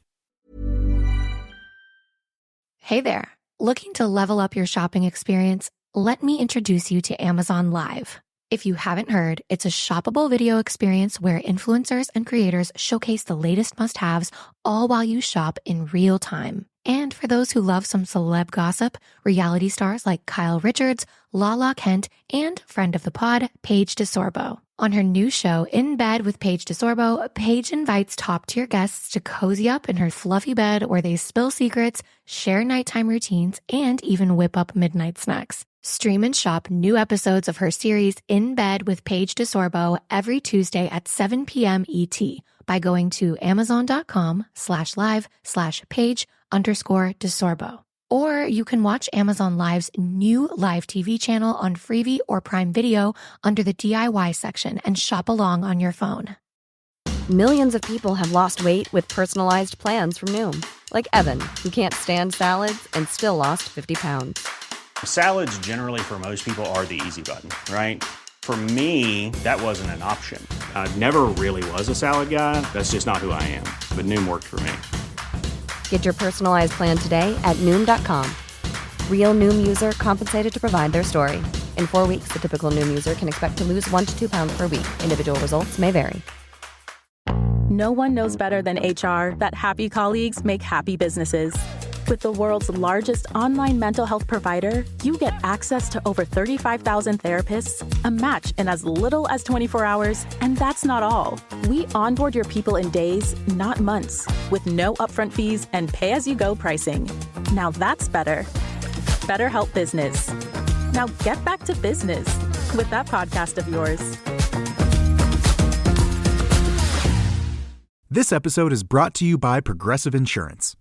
[SPEAKER 13] Hey there. Looking to level up your shopping experience? Let me introduce you to Amazon Live. If you haven't heard, it's a shoppable video experience where influencers and creators showcase the latest must-haves all while you shop in real time. And for those who love some celeb gossip, reality stars like Kyle Richards, Lala Kent, and friend of the pod, Paige DeSorbo. On her new show, In Bed with Paige DeSorbo, Paige invites top-tier guests to cozy up in her fluffy bed where they spill secrets, share nighttime routines, and even whip up midnight snacks. Stream and shop new episodes of her series In Bed with Paige DeSorbo every Tuesday at 7 p.m. ET by going to amazon.com/live/Paige_DeSorbo. Or you can watch Amazon Live's new live TV channel on Freevee or Prime Video under the DIY section and shop along on your phone.
[SPEAKER 14] Millions of people have lost weight with personalized plans from Noom. Like Evan, who can't stand salads and still lost 50 pounds.
[SPEAKER 15] Salads generally for most people are the easy button, right? For me, that wasn't an option. I never really was a salad guy. That's just not who I am. But Noom worked for me.
[SPEAKER 14] Get your personalized plan today at Noom.com. Real Noom user compensated to provide their story. In 4 weeks, the typical Noom user can expect to lose 1 to 2 pounds per week. Individual results may vary.
[SPEAKER 16] No one knows better than HR that happy colleagues make happy businesses. With the world's largest online mental health provider, you get access to over 35,000 therapists, a match in as little as 24 hours, and that's not all. We onboard your people in days, not months, with no upfront fees and pay-as-you-go pricing. Now that's better. BetterHelp Business. Now get back to business with that podcast of yours.
[SPEAKER 10] This episode is brought to you by Progressive Insurance.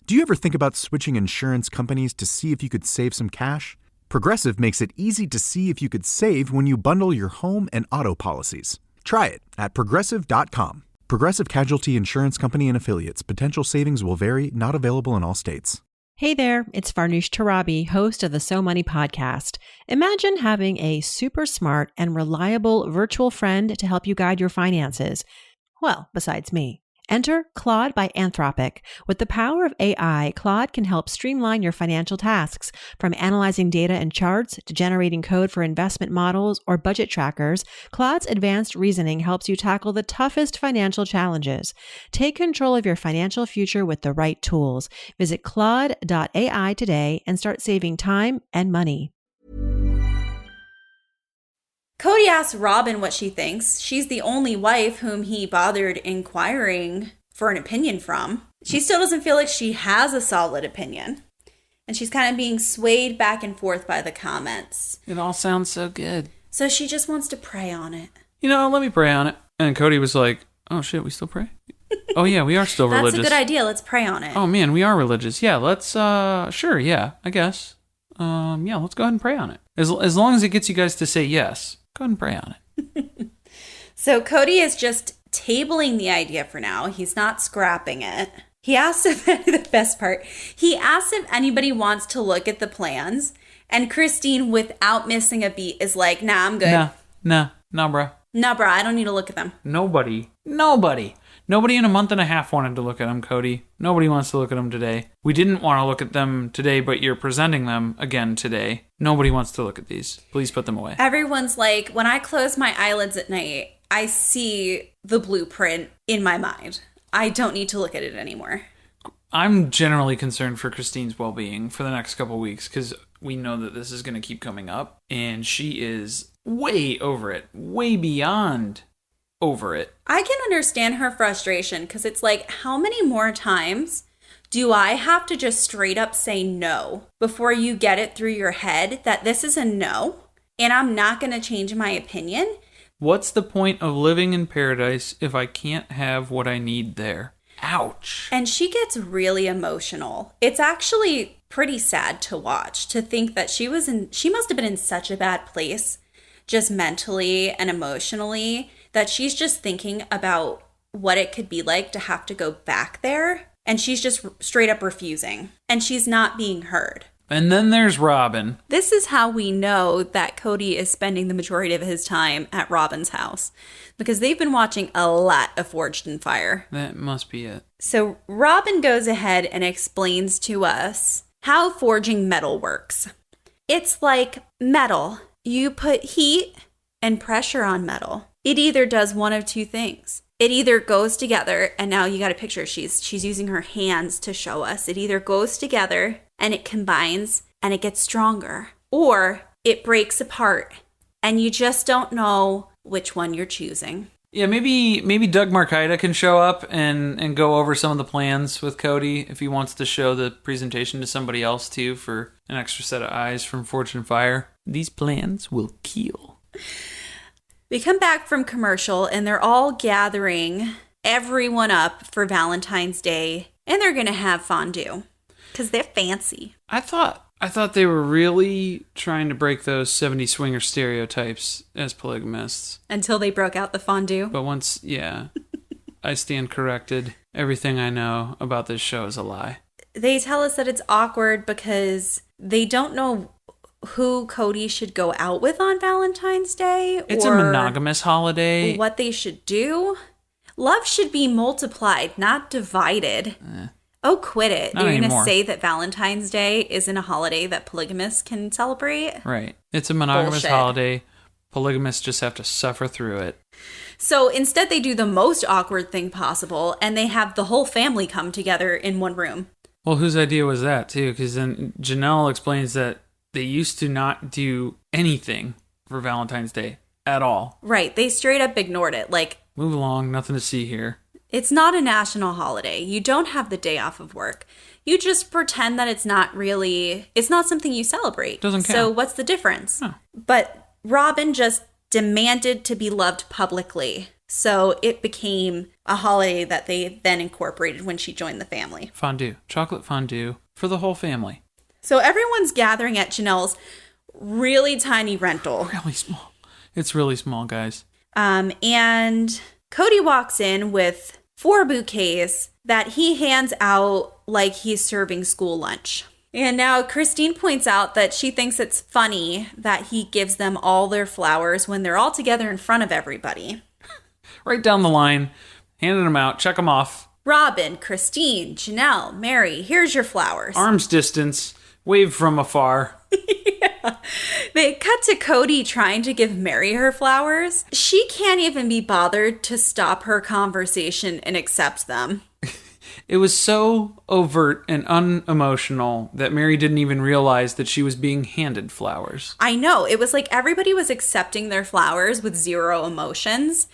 [SPEAKER 10] Do you ever think about switching insurance companies to see if you could save some cash? Progressive makes it easy to see if you could save when you bundle your home and auto policies. Try it at Progressive.com. Progressive Casualty Insurance Company and Affiliates. Potential savings will vary, not available in all states.
[SPEAKER 12] Hey there, it's Farnoosh Torabi, host of the So Money podcast. Imagine having a super smart and reliable virtual friend to help you guide your finances. Well, besides me. Enter Claude by Anthropic. With the power of AI, Claude can help streamline your financial tasks. From analyzing data and charts to generating code for investment models or budget trackers, Claude's advanced reasoning helps you tackle the toughest financial challenges. Take control of your financial future with the right tools. Visit Claude.ai today and start saving time and money.
[SPEAKER 8] Kody asks Robyn what she thinks. She's the only wife whom he bothered inquiring for an opinion from. She still doesn't feel like she has a solid opinion. And she's kind of being swayed back and forth by the comments.
[SPEAKER 7] It all sounds so good.
[SPEAKER 8] So she just wants to pray on it.
[SPEAKER 7] You know, let me pray on it. And Kody was like, oh shit, we still pray? Oh yeah, we are still religious.
[SPEAKER 8] That's a good idea. Let's pray on it.
[SPEAKER 7] Oh man, we are religious. Yeah, let's, sure, yeah, I guess. Yeah, let's go ahead and pray on it. As long as it gets you guys to say yes. Go ahead and pray on it.
[SPEAKER 8] So Kody is just tabling the idea for now. He's not scrapping it. He asks if, the best part, he asks if anybody wants to look at the plans. And Christine, without missing a beat, is like, nah, I'm good.
[SPEAKER 7] Nah, bruh.
[SPEAKER 8] Nah, bruh, I don't need to look at them.
[SPEAKER 7] Nobody in a month and a half wanted to look at them, Kody. Nobody wants to look at them today. We didn't want to look at them today, but you're presenting them again today. Nobody wants to look at these. Please put them away.
[SPEAKER 8] Everyone's like, when I close my eyelids at night, I see the blueprint in my mind. I don't need to look at it anymore.
[SPEAKER 7] I'm generally concerned for Christine's well-being for the next couple weeks because we know that this is going to keep coming up, and she is way over it, way beyond over it.
[SPEAKER 8] I can understand her frustration because it's like, how many more times do I have to just straight up say no before you get it through your head that this is a no and I'm not going to change my opinion?
[SPEAKER 7] What's the point of living in paradise if I can't have what I need there? Ouch.
[SPEAKER 8] And she gets really emotional. It's actually pretty sad to watch, to think that she must have been in such a bad place just mentally and emotionally that she's just thinking about what it could be like to have to go back there. And she's just straight up refusing. And she's not being heard.
[SPEAKER 7] And then there's Robyn.
[SPEAKER 8] This is how we know that Kody is spending the majority of his time at Robyn's house. Because they've been watching a lot of Forged in Fire.
[SPEAKER 7] That must be it.
[SPEAKER 8] So Robyn goes ahead and explains to us how forging metal works. It's like metal. You put heat and pressure on metal. It either does one of two things. It either goes together, and now you got a picture. She's using her hands to show us. It either goes together and it combines and it gets stronger, or it breaks apart and you just don't know which one you're choosing.
[SPEAKER 7] Yeah, maybe Doug Marcaida can show up and go over some of the plans with Kody if he wants to show the presentation to somebody else too for an extra set of eyes from Forged in Fire. These plans will kill.
[SPEAKER 8] We come back from commercial and they're all gathering everyone up for Valentine's Day, and they're going to have fondue because they're fancy.
[SPEAKER 7] I thought they were really trying to break those 70s swinger stereotypes as polygamists.
[SPEAKER 8] Until they broke out the fondue.
[SPEAKER 7] But once, yeah, I stand corrected. Everything I know about this show is a lie.
[SPEAKER 8] They tell us that it's awkward because they don't know who Kody should go out with on Valentine's Day.
[SPEAKER 7] It's a monogamous holiday.
[SPEAKER 8] What they should do. Love should be multiplied, not divided. Oh, quit it. You're going to say that Valentine's Day isn't a holiday that polygamists can celebrate?
[SPEAKER 7] Right. It's a monogamous holiday. Polygamists just have to suffer through it.
[SPEAKER 8] So instead they do the most awkward thing possible, and they have the whole family come together in one room.
[SPEAKER 7] Well, whose idea was that, too? Because then Janelle explains that they used to not do anything for Valentine's Day at all.
[SPEAKER 8] Right. They straight up ignored it. Like,
[SPEAKER 7] move along. Nothing to see here.
[SPEAKER 8] It's not a national holiday. You don't have the day off of work. You just pretend that it's not something you celebrate.
[SPEAKER 7] Doesn't count.
[SPEAKER 8] So what's the difference?
[SPEAKER 7] Huh.
[SPEAKER 8] But Robyn just demanded to be loved publicly. So it became a holiday that they then incorporated when she joined the family.
[SPEAKER 7] Fondue. Chocolate fondue for the whole family.
[SPEAKER 8] So everyone's gathering at Janelle's really tiny rental.
[SPEAKER 7] Really small. It's really small, guys.
[SPEAKER 8] And Kody walks in with 4 bouquets that he hands out like he's serving school lunch. And now Christine points out that she thinks it's funny that he gives them all their flowers when they're all together in front of everybody.
[SPEAKER 7] Right down the line, handing them out, check them off.
[SPEAKER 8] Robyn, Christine, Janelle, Meri, here's your flowers.
[SPEAKER 7] Arm's distance, wave from afar.
[SPEAKER 8] Yeah. They cut to Kody trying to give Meri her flowers. She can't even be bothered to stop her conversation and accept them.
[SPEAKER 7] It was so overt and unemotional that Meri didn't even realize that she was being handed flowers.
[SPEAKER 8] I know. It was like everybody was accepting their flowers with zero emotions.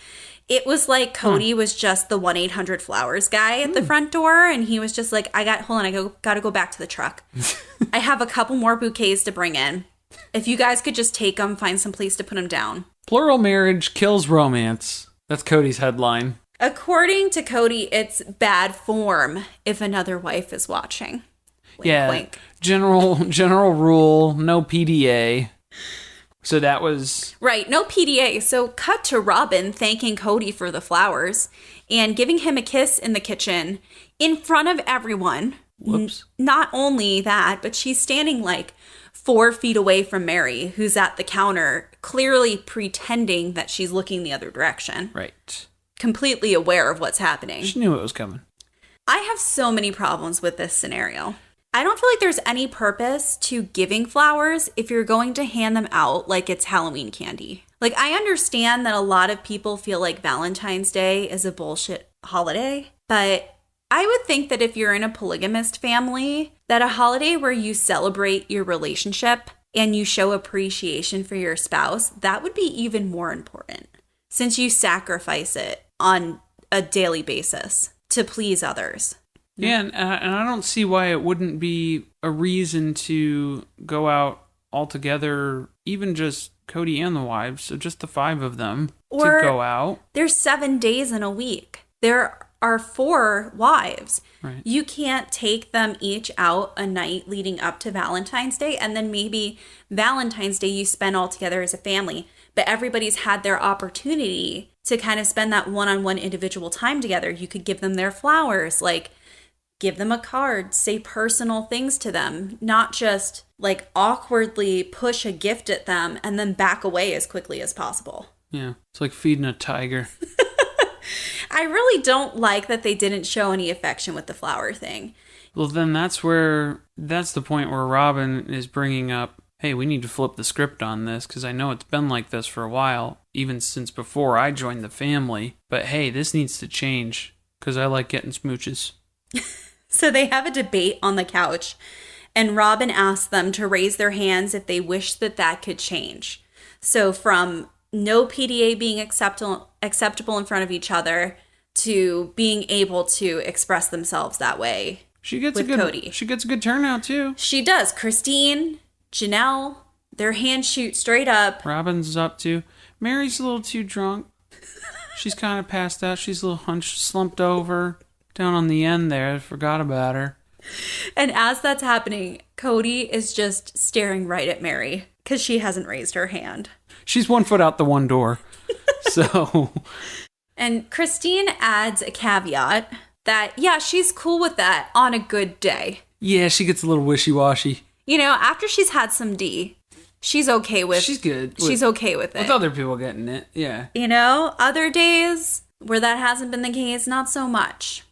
[SPEAKER 8] It was like Kody was just the 1-800-Flowers guy at the front door, and he was just like, I gotta go back to the truck. I have a couple more bouquets to bring in. If you guys could just take them, find some place to put them down.
[SPEAKER 7] Plural marriage kills romance. That's Cody's headline.
[SPEAKER 8] According to Kody, it's bad form if another wife is watching. Wink,
[SPEAKER 7] yeah,
[SPEAKER 8] wink.
[SPEAKER 7] General rule, no PDA. So that was...
[SPEAKER 8] Right, no PDA. So cut to Robyn thanking Kody for the flowers and giving him a kiss in the kitchen in front of everyone.
[SPEAKER 7] Whoops.
[SPEAKER 8] Not only that, but she's standing like 4 feet away from Meri, who's at the counter, clearly pretending that she's looking the other direction.
[SPEAKER 7] Right.
[SPEAKER 8] Completely aware of what's happening.
[SPEAKER 7] She knew it was coming.
[SPEAKER 8] I have so many problems with this scenario. I don't feel like there's any purpose to giving flowers if you're going to hand them out like it's Halloween candy. Like, I understand that a lot of people feel like Valentine's Day is a bullshit holiday, but I would think that if you're in a polygamist family, that a holiday where you celebrate your relationship and you show appreciation for your spouse, that would be even more important, since you sacrifice it on a daily basis to please others.
[SPEAKER 7] Yeah, and I don't see why it wouldn't be a reason to go out all together, even just Kody and the wives, so just the 5 of them
[SPEAKER 8] or
[SPEAKER 7] to go out.
[SPEAKER 8] There's 7 days in a week. There are 4 wives.
[SPEAKER 7] Right.
[SPEAKER 8] You can't take them each out a night leading up to Valentine's Day, and then maybe Valentine's Day you spend all together as a family, but everybody's had their opportunity to kind of spend that one-on-one individual time together. You could give them their flowers, like give them a card, say personal things to them, not just like awkwardly push a gift at them and then back away as quickly as possible.
[SPEAKER 7] Yeah, it's like feeding a tiger.
[SPEAKER 8] I really don't like that they didn't show any affection with the flower thing.
[SPEAKER 7] Well, then that's the point where Robyn is bringing up, hey, we need to flip the script on this, because I know it's been like this for a while, even since before I joined the family. But hey, this needs to change, because I like getting smooches.
[SPEAKER 8] So they have a debate on the couch, and Robyn asks them to raise their hands if they wish that could change. So from no PDA being acceptable in front of each other to being able to express themselves that way.
[SPEAKER 7] She gets
[SPEAKER 8] Kody.
[SPEAKER 7] She gets a good turnout too.
[SPEAKER 8] She does. Christine, Janelle, their hands shoot straight up.
[SPEAKER 7] Robyn's up too. Meri's a little too drunk. She's kind of passed out. She's a little hunched, slumped over. Down on the end there, I forgot about her.
[SPEAKER 8] And as that's happening, Kody is just staring right at Meri because she hasn't raised her hand.
[SPEAKER 7] She's 1 foot out the one door. So.
[SPEAKER 8] And Christine adds a caveat that, yeah, she's cool with that on a good day.
[SPEAKER 7] Yeah, she gets a little wishy-washy.
[SPEAKER 8] You know, after she's had some D, she's okay with.
[SPEAKER 7] She's good.
[SPEAKER 8] She's okay with it.
[SPEAKER 7] With other people getting it, yeah.
[SPEAKER 8] You know, other days where that hasn't been the case, not so much.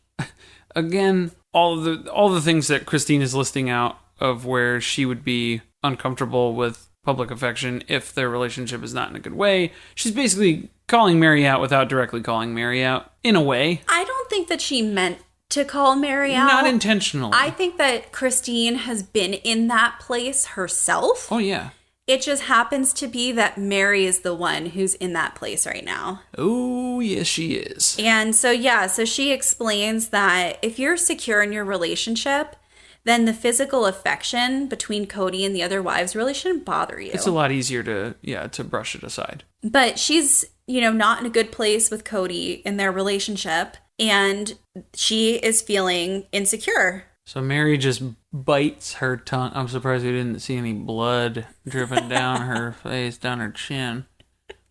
[SPEAKER 7] Again, all the things that Christine is listing out of where she would be uncomfortable with public affection if their relationship is not in a good way. She's basically calling Meri out without directly calling Meri out, in a way.
[SPEAKER 8] I don't think that she meant to call Meri out.
[SPEAKER 7] Not intentionally.
[SPEAKER 8] I think that Christine has been in that place herself.
[SPEAKER 7] Oh, yeah.
[SPEAKER 8] It just happens to be that Meri is the one who's in that place right now.
[SPEAKER 7] Oh, yes, she is.
[SPEAKER 8] And so she explains that if you're secure in your relationship, then the physical affection between Kody and the other wives really shouldn't bother you.
[SPEAKER 7] It's a lot easier to brush it aside.
[SPEAKER 8] But she's, not in a good place with Kody in their relationship. and she is feeling insecure.
[SPEAKER 7] So Meri just bites her tongue. I'm surprised we didn't see any blood dripping down her face, down her chin,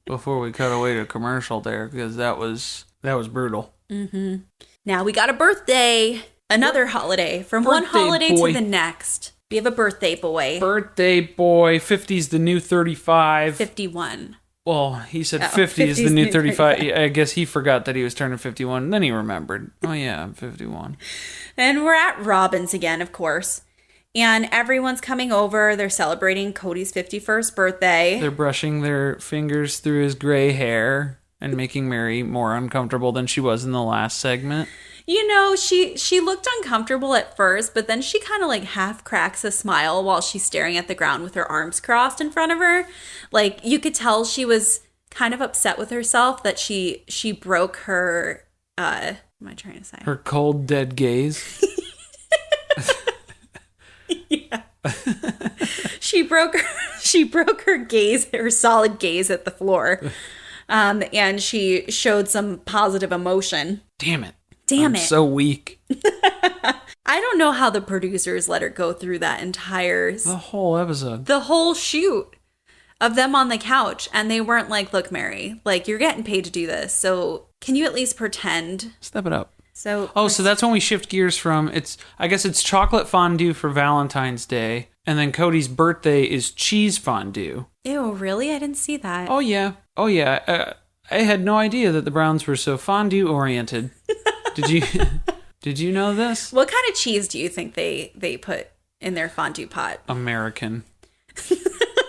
[SPEAKER 7] before we cut away to commercial there, because that was brutal.
[SPEAKER 8] Mm-hmm. Now we got a birthday, another holiday. From one holiday to the next, we have a birthday boy.
[SPEAKER 7] Birthday boy. 50's the new 35.
[SPEAKER 8] 51.
[SPEAKER 7] Well, he said 50 is the new 35. I guess he forgot that he was turning 51. And then he remembered. Oh, yeah, I'm 51.
[SPEAKER 8] And we're at Robyn's again, of course. And everyone's coming over. They're celebrating Kody's 51st birthday.
[SPEAKER 7] They're brushing their fingers through his gray hair and making Meri more uncomfortable than she was in the last segment.
[SPEAKER 8] You know, she looked uncomfortable at first, but then she kind of like half cracks a smile while she's staring at the ground with her arms crossed in front of her. Like, you could tell she was kind of upset with herself that she broke her, what am I trying to say?
[SPEAKER 7] Her cold, dead gaze.
[SPEAKER 8] Yeah. She broke her gaze, her solid gaze at the floor. And she showed some positive emotion.
[SPEAKER 7] Damn it.
[SPEAKER 8] I'm
[SPEAKER 7] so weak.
[SPEAKER 8] I don't know how the producers let her go through that entire...
[SPEAKER 7] The whole episode.
[SPEAKER 8] The whole shoot of them on the couch. And they weren't like, look, Meri, like, you're getting paid to do this. So can you at least pretend?
[SPEAKER 7] Step it up.
[SPEAKER 8] So
[SPEAKER 7] that's when we shift gears from, I guess it's chocolate fondue for Valentine's Day. And then Kody's birthday is cheese fondue.
[SPEAKER 8] Ew, really? I didn't see that.
[SPEAKER 7] Oh, yeah. I had no idea that the Browns were so fondue oriented. Did you know this?
[SPEAKER 8] What kind of cheese do you think they put in their fondue pot?
[SPEAKER 7] American.
[SPEAKER 8] I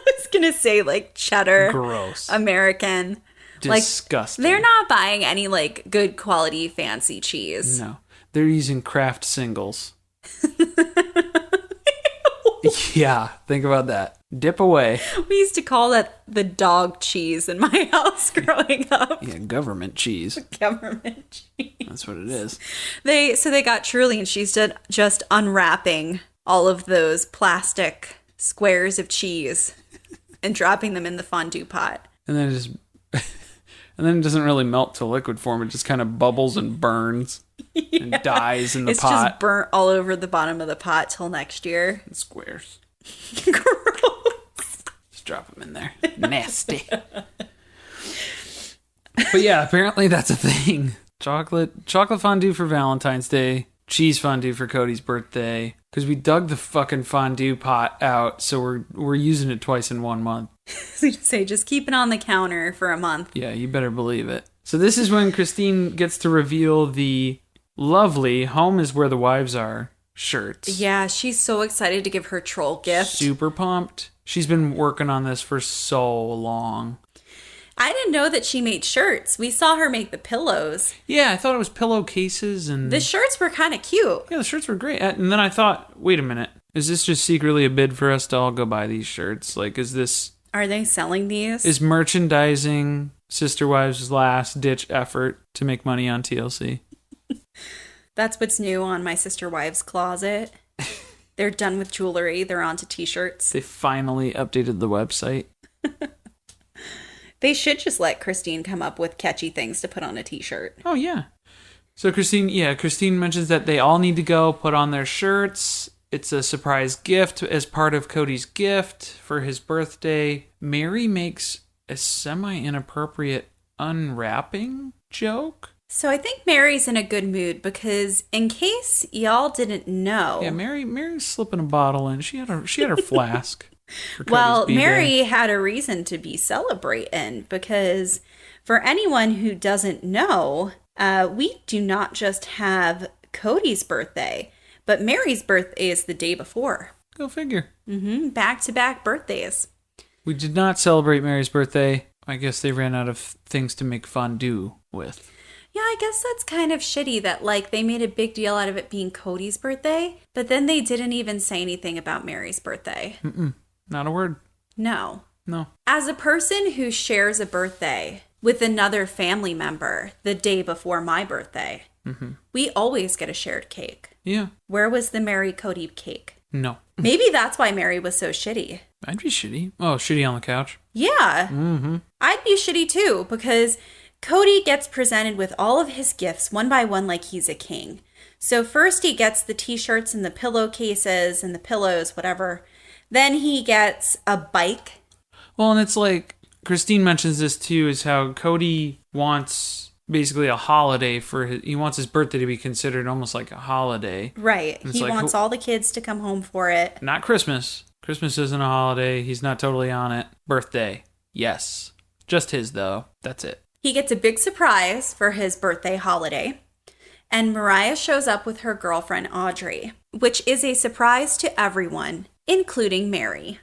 [SPEAKER 8] was gonna say like cheddar.
[SPEAKER 7] Gross.
[SPEAKER 8] American.
[SPEAKER 7] Disgusting.
[SPEAKER 8] Like, they're not buying any like good quality fancy cheese.
[SPEAKER 7] No, they're using Kraft singles. Yeah, think about that. Dip away.
[SPEAKER 8] We used to call that the dog cheese in my house growing up.
[SPEAKER 7] Yeah, government cheese.
[SPEAKER 8] Government cheese.
[SPEAKER 7] That's what it is.
[SPEAKER 8] They got Truly, and she's just unwrapping all of those plastic squares of cheese and dropping them in the fondue pot.
[SPEAKER 7] And then it doesn't really melt to liquid form. It just kind of bubbles and burns and dies in the pot.
[SPEAKER 8] It's just burnt all over the bottom of the pot till next year.
[SPEAKER 7] And squares.
[SPEAKER 8] Gross.
[SPEAKER 7] Just drop them in there. Nasty. But yeah, apparently that's a thing. Chocolate fondue for Valentine's Day. Cheese fondue for Kody's birthday. Because we dug the fucking fondue pot out, so we're using it twice in 1 month.
[SPEAKER 8] So you say, just keep it on the counter for a month.
[SPEAKER 7] Yeah, you better believe it. So this is when Christine gets to reveal the lovely "Home is Where the Wives Are" shirts.
[SPEAKER 8] Yeah, she's so excited to give her troll gift.
[SPEAKER 7] Super pumped. She's been working on this for so long.
[SPEAKER 8] I didn't know that she made shirts. We saw her make the pillows.
[SPEAKER 7] Yeah, I thought it was pillowcases and...
[SPEAKER 8] The shirts were kind of cute.
[SPEAKER 7] Yeah, the shirts were great. And then I thought, wait a minute. Is this just secretly a bid for us to all go buy these shirts? Like, is this...
[SPEAKER 8] Are they selling these?
[SPEAKER 7] Is merchandising Sister Wives' last-ditch effort to make money on TLC?
[SPEAKER 8] That's what's new on my Sister Wives closet. They're done with jewelry. They're on to t-shirts.
[SPEAKER 7] They finally updated the website.
[SPEAKER 8] They should just let Christine come up with catchy things to put on a t-shirt.
[SPEAKER 7] Oh, yeah. So Christine mentions that they all need to go put on their shirts. It's a surprise gift as part of Kody's gift for his birthday. Meri makes a semi-inappropriate unwrapping joke.
[SPEAKER 8] So I think Meri's in a good mood because in case y'all didn't know...
[SPEAKER 7] Yeah, Meri's slipping a bottle in. She had her flask.
[SPEAKER 8] Well, Meri had a reason to be celebrating because for anyone who doesn't know, we do not just have Kody's birthday, but Meri's birthday is the day before.
[SPEAKER 7] Go figure.
[SPEAKER 8] Back-to-back birthdays.
[SPEAKER 7] We did not celebrate Meri's birthday. I guess they ran out of things to make fondue with.
[SPEAKER 8] Yeah, I guess that's kind of shitty that, like, they made a big deal out of it being Kody's birthday, but then they didn't even say anything about Meri's birthday.
[SPEAKER 7] Not a word.
[SPEAKER 8] No.
[SPEAKER 7] No.
[SPEAKER 8] As a person who shares a birthday with another family member the day before my birthday, we always get a shared cake.
[SPEAKER 7] Yeah.
[SPEAKER 8] Where was the Meri Kody cake?
[SPEAKER 7] No.
[SPEAKER 8] Maybe that's why Meri was so shitty.
[SPEAKER 7] I'd be shitty. Oh, shitty on the couch?
[SPEAKER 8] Yeah. I'd be shitty too because Kody gets presented with all of his gifts one by one like he's a king. So first he gets the t-shirts and the pillowcases and the pillows, whatever. Then he gets a bike.
[SPEAKER 7] Well, and it's like, Christine mentions this too, is how Kody wants basically a holiday he wants his birthday to be considered almost like a holiday.
[SPEAKER 8] Right. He wants all the kids to come home for it.
[SPEAKER 7] Not Christmas. Christmas isn't a holiday. He's not totally on it. Birthday. Yes. Just his, though. That's it.
[SPEAKER 8] He gets a big surprise for his birthday holiday. And Mariah shows up with her girlfriend, Audrey, which is a surprise to everyone, including Meri.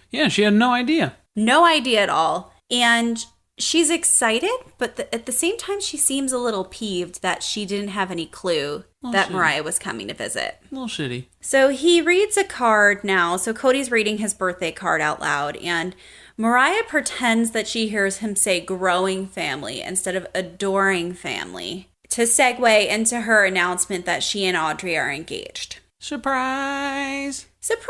[SPEAKER 7] Yeah, she had no idea.
[SPEAKER 8] No idea at all. And she's excited, but at the same time, she seems a little peeved that she didn't have any clue that Mariah was coming to visit.
[SPEAKER 7] A little shitty.
[SPEAKER 8] So he reads a card now. So Kody's reading his birthday card out loud, and Mariah pretends that she hears him say growing family instead of adoring family to segue into her announcement that she and Audrey are engaged.
[SPEAKER 7] Surprise!
[SPEAKER 8] Surprise!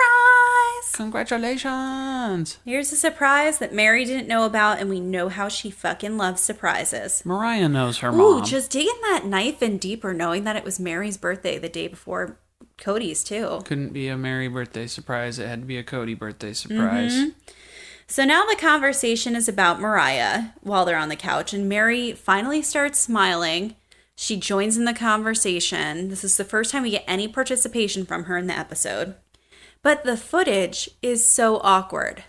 [SPEAKER 7] Congratulations!
[SPEAKER 8] Here's a surprise that Meri didn't know about, and we know how she fucking loves surprises.
[SPEAKER 7] Mariah knows her mom.
[SPEAKER 8] Ooh, just digging that knife in deeper, knowing that it was Meri's birthday the day before Kody's, too.
[SPEAKER 7] Couldn't be a Meri birthday surprise. It had to be a Kody birthday surprise.
[SPEAKER 8] Mm-hmm. So now the conversation is about Mariah while they're on the couch, and Meri finally starts smiling. She joins in the conversation. This is the first time we get any participation from her in the episode. But the footage is so awkward.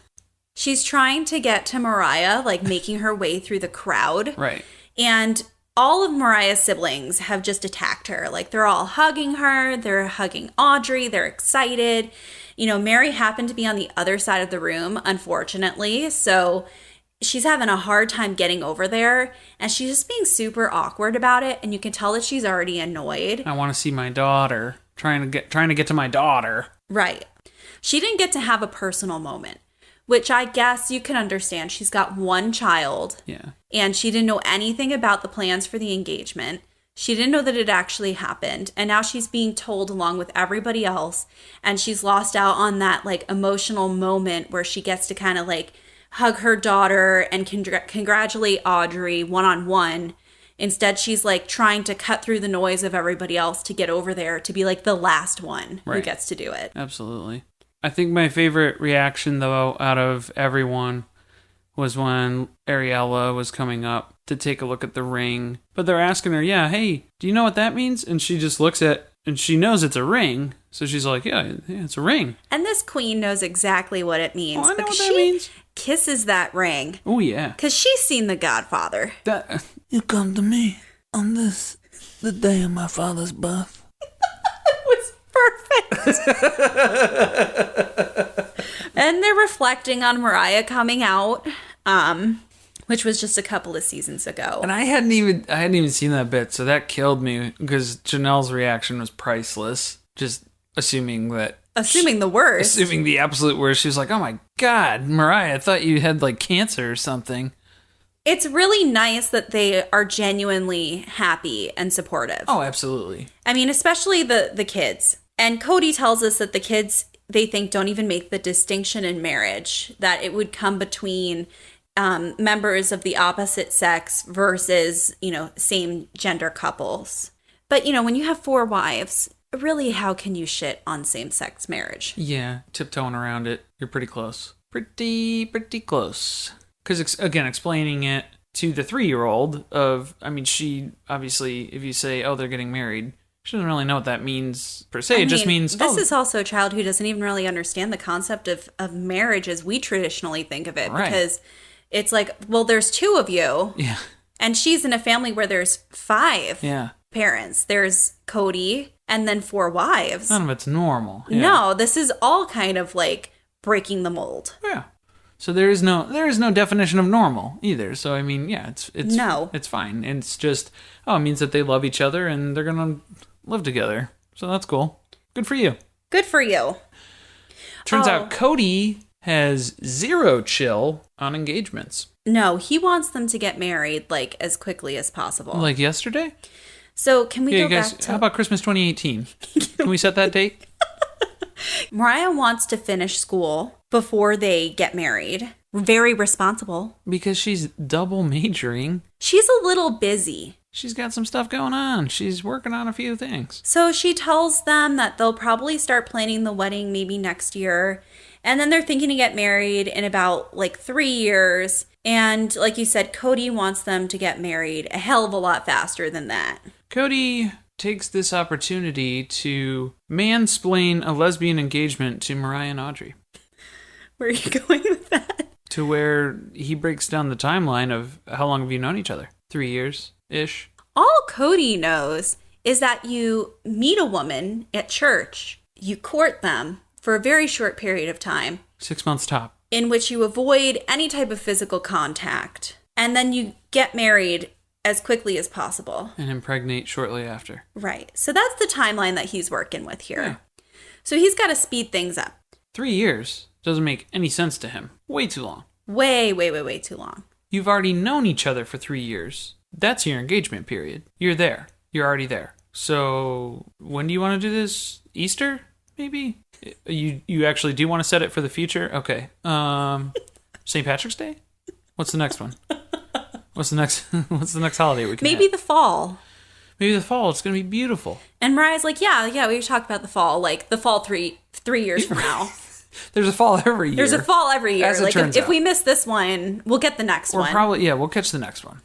[SPEAKER 8] She's trying to get to Mariah, like making her way through the crowd.
[SPEAKER 7] Right.
[SPEAKER 8] And all of Mariah's siblings have just attacked her. Like, they're all hugging her. They're hugging Audrey. They're excited. You know, Meri happened to be on the other side of the room, unfortunately. So she's having a hard time getting over there. And she's just being super awkward about it. And you can tell that she's already annoyed.
[SPEAKER 7] I want to see my daughter. Trying to get to my daughter.
[SPEAKER 8] Right. She didn't get to have a personal moment, which I guess you can understand. She's got one child.
[SPEAKER 7] Yeah.
[SPEAKER 8] And she didn't know anything about the plans for the engagement. She didn't know that it actually happened. And now she's being told along with everybody else. And she's lost out on that like emotional moment where she gets to kind of like hug her daughter and congratulate Audrey one-on-one. Instead, she's like trying to cut through the noise of everybody else to get over there to be like the last one who gets to do it.
[SPEAKER 7] Absolutely. I think my favorite reaction, though, out of everyone was when Ariella was coming up to take a look at the ring. But they're asking her, yeah, hey, do you know what that means? And she just looks at, and she knows it's a ring. So she's like, yeah, it's a ring.
[SPEAKER 8] And this queen knows exactly what it means.
[SPEAKER 7] Oh, I know what that means.
[SPEAKER 8] Kisses that ring.
[SPEAKER 7] Oh, yeah.
[SPEAKER 8] Because she's seen The Godfather.
[SPEAKER 17] You come to me on the day of my father's birth.
[SPEAKER 8] It was perfect. And they're reflecting on Mariah coming out, which was just a couple of seasons ago.
[SPEAKER 7] And I hadn't even seen that bit, so that killed me because Janelle's reaction was priceless. Just assuming the worst. Assuming the absolute worst. She was like, oh my God, Mariah, I thought you had like cancer or something.
[SPEAKER 8] It's really nice that they are genuinely happy and supportive.
[SPEAKER 7] Oh, absolutely.
[SPEAKER 8] I mean, especially the kids. And Kody tells us that the kids, they think, don't even make the distinction in marriage, that it would come between members of the opposite sex versus, same gender couples. But, when you have 4 wives, really, how can you shit on same-sex marriage?
[SPEAKER 7] Yeah, tiptoeing around it. You're pretty close. Pretty close. Because, again, explaining it to the 3-year-old she, obviously, if you say, oh, they're getting married, she doesn't really know what that means, per se. It just means,
[SPEAKER 8] This is also a child who doesn't even really understand the concept of marriage as we traditionally think of it.
[SPEAKER 7] Right.
[SPEAKER 8] Because it's like, well, there's 2 of you.
[SPEAKER 7] Yeah.
[SPEAKER 8] And she's in a family where there's 5 parents. There's Kody and then 4 wives.
[SPEAKER 7] None of it's normal. Yeah.
[SPEAKER 8] No, this is all kind of like breaking the mold.
[SPEAKER 7] Yeah. So there is no definition of normal either. So I mean, yeah, it's fine. And it's just it means that they love each other and they're gonna live together. So that's cool. Good for you.
[SPEAKER 8] Good for you.
[SPEAKER 7] Turns out Kody has 0 chill on engagements.
[SPEAKER 8] No, he wants them to get married like as quickly as possible.
[SPEAKER 7] Like yesterday?
[SPEAKER 8] So can we go
[SPEAKER 7] guys,
[SPEAKER 8] back to...
[SPEAKER 7] How about Christmas 2018? Can we set that date?
[SPEAKER 8] Mariah wants to finish school before they get married. Very responsible.
[SPEAKER 7] Because she's double majoring.
[SPEAKER 8] She's a little busy.
[SPEAKER 7] She's got some stuff going on. She's working on a few things.
[SPEAKER 8] So she tells them that they'll probably start planning the wedding maybe next year. And then they're thinking to get married in about like 3 years. And like you said, Kody wants them to get married a hell of a lot faster than that.
[SPEAKER 7] Kody takes this opportunity to mansplain a lesbian engagement to Mariah and Audrey.
[SPEAKER 8] Where are you going with that?
[SPEAKER 7] To where he breaks down the timeline of how long have you known each other? 3 years-ish.
[SPEAKER 8] All Kody knows is that you meet a woman at church, you court them for a very short period of time.
[SPEAKER 7] 6 months top.
[SPEAKER 8] In which you avoid any type of physical contact. And then you get married as quickly as possible.
[SPEAKER 7] And impregnate shortly after.
[SPEAKER 8] Right. So that's the timeline that he's working with here. Yeah. So he's got to speed things up.
[SPEAKER 7] 3 years doesn't make any sense to him. Way too long.
[SPEAKER 8] Way too long.
[SPEAKER 7] You've already known each other for 3 years. That's your engagement period. You're there. You're already there. So when do you want to do this? Easter, maybe? You actually do want to set it for the future? Okay. St. Patrick's Day? What's the next one? What's the next holiday we can
[SPEAKER 8] Maybe
[SPEAKER 7] have?
[SPEAKER 8] the fall.
[SPEAKER 7] Maybe the fall. It's going to be beautiful.
[SPEAKER 8] And Mariah's like, yeah, we talked about the fall. Like, the fall three years from now.
[SPEAKER 7] There's a fall every year.
[SPEAKER 8] There's a fall every year.
[SPEAKER 7] As it
[SPEAKER 8] like,
[SPEAKER 7] turns
[SPEAKER 8] if
[SPEAKER 7] out.
[SPEAKER 8] we miss this one, we'll get the next one.
[SPEAKER 7] We'll catch the next one.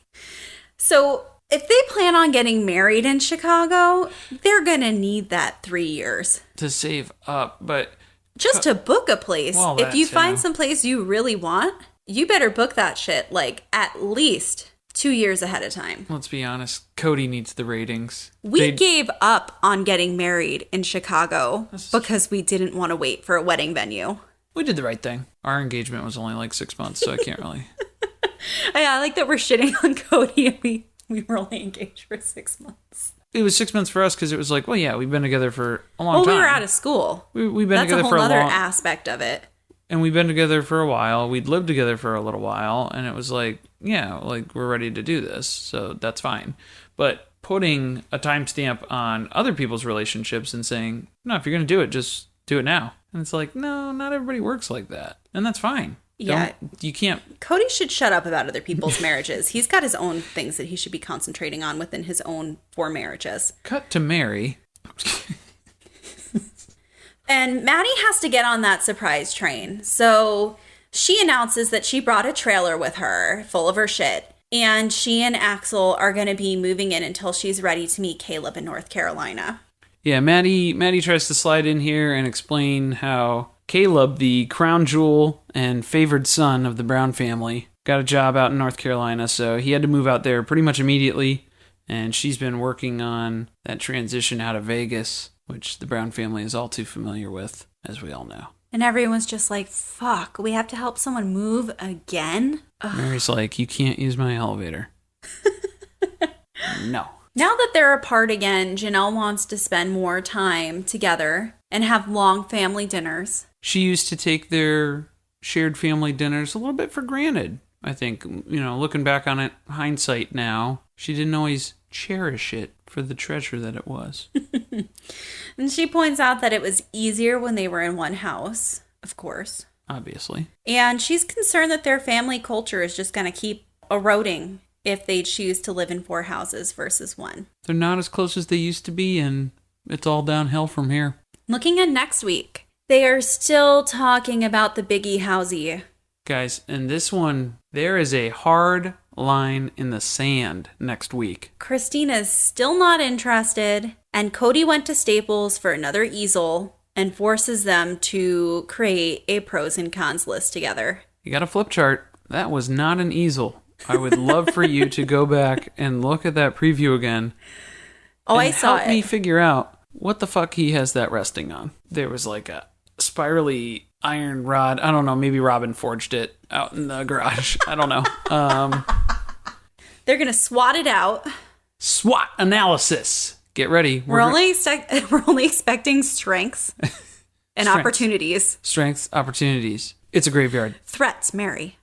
[SPEAKER 8] So, if they plan on getting married in Chicago, they're going to need that 3 years.
[SPEAKER 7] To save up, but...
[SPEAKER 8] Just to book a place.
[SPEAKER 7] Well,
[SPEAKER 8] if you find
[SPEAKER 7] too.
[SPEAKER 8] some place you really want, you better book that shit, like, at least 2 years ahead of time.
[SPEAKER 7] Let's be honest. Cody needs the ratings.
[SPEAKER 8] We gave up on getting married in Chicago because we didn't want to wait for a wedding venue.
[SPEAKER 7] We did the right thing. Our engagement was only like 6 months, so I can't really...
[SPEAKER 8] Yeah, I like that we're shitting on Cody and we were only engaged for 6 months.
[SPEAKER 7] It was 6 months for us because it was like, well, yeah, we've been together for a long time.
[SPEAKER 8] Well, we were out of school.
[SPEAKER 7] We've been together for a long...
[SPEAKER 8] That's a whole other aspect of it.
[SPEAKER 7] And we've been together for a while. We'd lived together for a little while. And it was like, yeah, like we're ready to do this. So that's fine. But putting a timestamp on other people's relationships and saying, no, if you're going to do it, just do it now. And it's like, no, not everybody works like that. And that's fine.
[SPEAKER 8] Yeah.
[SPEAKER 7] You can't.
[SPEAKER 8] Cody should shut up about other people's marriages. He's got his own things that he should be concentrating on within his own 4 marriages.
[SPEAKER 7] Cut to Meri.
[SPEAKER 8] And Maddie has to get on that surprise train. So she announces that she brought a trailer with her full of her shit. And she and Axel are going to be moving in until she's ready to meet Caleb in North Carolina.
[SPEAKER 7] Yeah, Maddie tries to slide in here and explain how Caleb, the crown jewel and favored son of the Brown family, got a job out in North Carolina, so he had to move out there pretty much immediately. And she's been working on that transition out of Vegas, which the Brown family is all too familiar with, as we all know.
[SPEAKER 8] And everyone's just like, fuck, we have to help someone move again? Ugh.
[SPEAKER 7] Mary's like, you can't use my elevator. No.
[SPEAKER 8] Now that they're apart again, Janelle wants to spend more time together and have long family dinners.
[SPEAKER 7] She used to take their shared family dinners a little bit for granted, I think. You know, looking back on it, hindsight now, she didn't always cherish it for the treasure that it was.
[SPEAKER 8] And she points out that it was easier when they were in one house, of course.
[SPEAKER 7] Obviously.
[SPEAKER 8] And she's concerned that their family culture is just going to keep eroding if they choose to live in 4 houses versus 1.
[SPEAKER 7] They're not as close as they used to be, and it's all downhill from here.
[SPEAKER 8] Looking at next week, they are still talking about the Biggie Housey.
[SPEAKER 7] Guys, in this one, there is a hard line in the sand next week.
[SPEAKER 8] Christina's still not interested, and Kody went to Staples for another easel and forces them to create a pros and cons list together.
[SPEAKER 7] You got a flip chart. That was not an easel. I would love for you to go back and look at that preview again.
[SPEAKER 8] Oh, I saw it.
[SPEAKER 7] Help me figure out what the fuck he has that resting on. There was like a spirally iron rod. I don't know. Maybe Robyn forged it out in the garage. I don't know.
[SPEAKER 8] They're going to swat it out.
[SPEAKER 7] SWOT analysis. Get ready.
[SPEAKER 8] We're only expecting strengths and opportunities.
[SPEAKER 7] Strengths, opportunities. It's a graveyard.
[SPEAKER 8] Threats, Meri.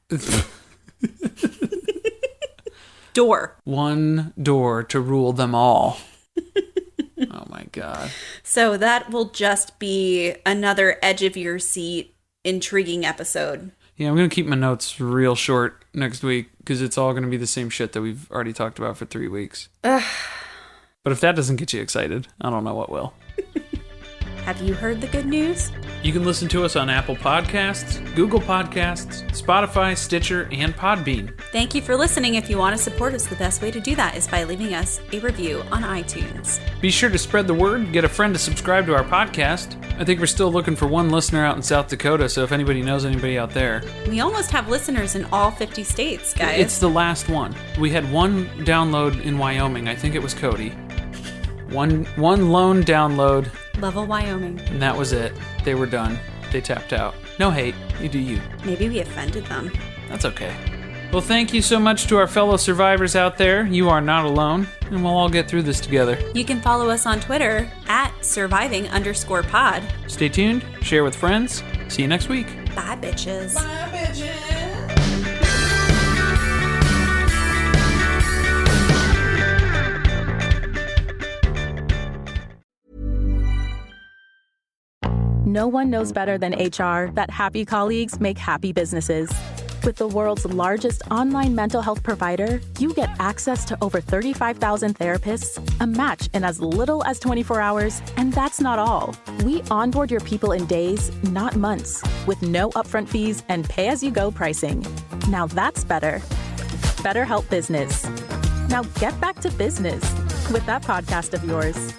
[SPEAKER 8] Door.
[SPEAKER 7] One door to rule them all. Oh my God.
[SPEAKER 8] So that will just be another edge of your seat, intriguing episode.
[SPEAKER 7] Yeah, I'm going to keep my notes real short next week because it's all going to be the same shit that we've already talked about for 3 weeks. But if that doesn't get you excited, I don't know what will.
[SPEAKER 8] Have you heard the good news?
[SPEAKER 7] You can listen to us on Apple Podcasts, Google Podcasts, Spotify, Stitcher, and Podbean.
[SPEAKER 8] Thank you for listening. If you want to support us, the best way to do that is by leaving us a review on iTunes.
[SPEAKER 7] Be sure to spread the word, get a friend to subscribe to our podcast. I think we're still looking for one listener out in South Dakota, so if anybody knows anybody out there.
[SPEAKER 8] We almost have listeners in all 50 states, guys.
[SPEAKER 7] It's the last one. We had one download in Wyoming. I think it was Kody. One lone download.
[SPEAKER 8] Level Wyoming.
[SPEAKER 7] And that was it. They were done. They tapped out. No hate. You do you.
[SPEAKER 8] Maybe we offended them.
[SPEAKER 7] That's okay. Well, thank you so much to our fellow survivors out there. You are not alone, and we'll all get through this together.
[SPEAKER 8] You can follow us on Twitter at surviving_pod.
[SPEAKER 7] Stay tuned. Share with friends. See you next week.
[SPEAKER 8] Bye, bitches.
[SPEAKER 17] Bye, bitches.
[SPEAKER 16] No one knows better than HR that happy colleagues make happy businesses. With the world's largest online mental health provider, you get access to over 35,000 therapists, a match in as little as 24 hours, and that's not all. We onboard your people in days, not months, with no upfront fees and pay-as-you-go pricing. Now that's better. BetterHelp Business. Now get back to business with that podcast of yours.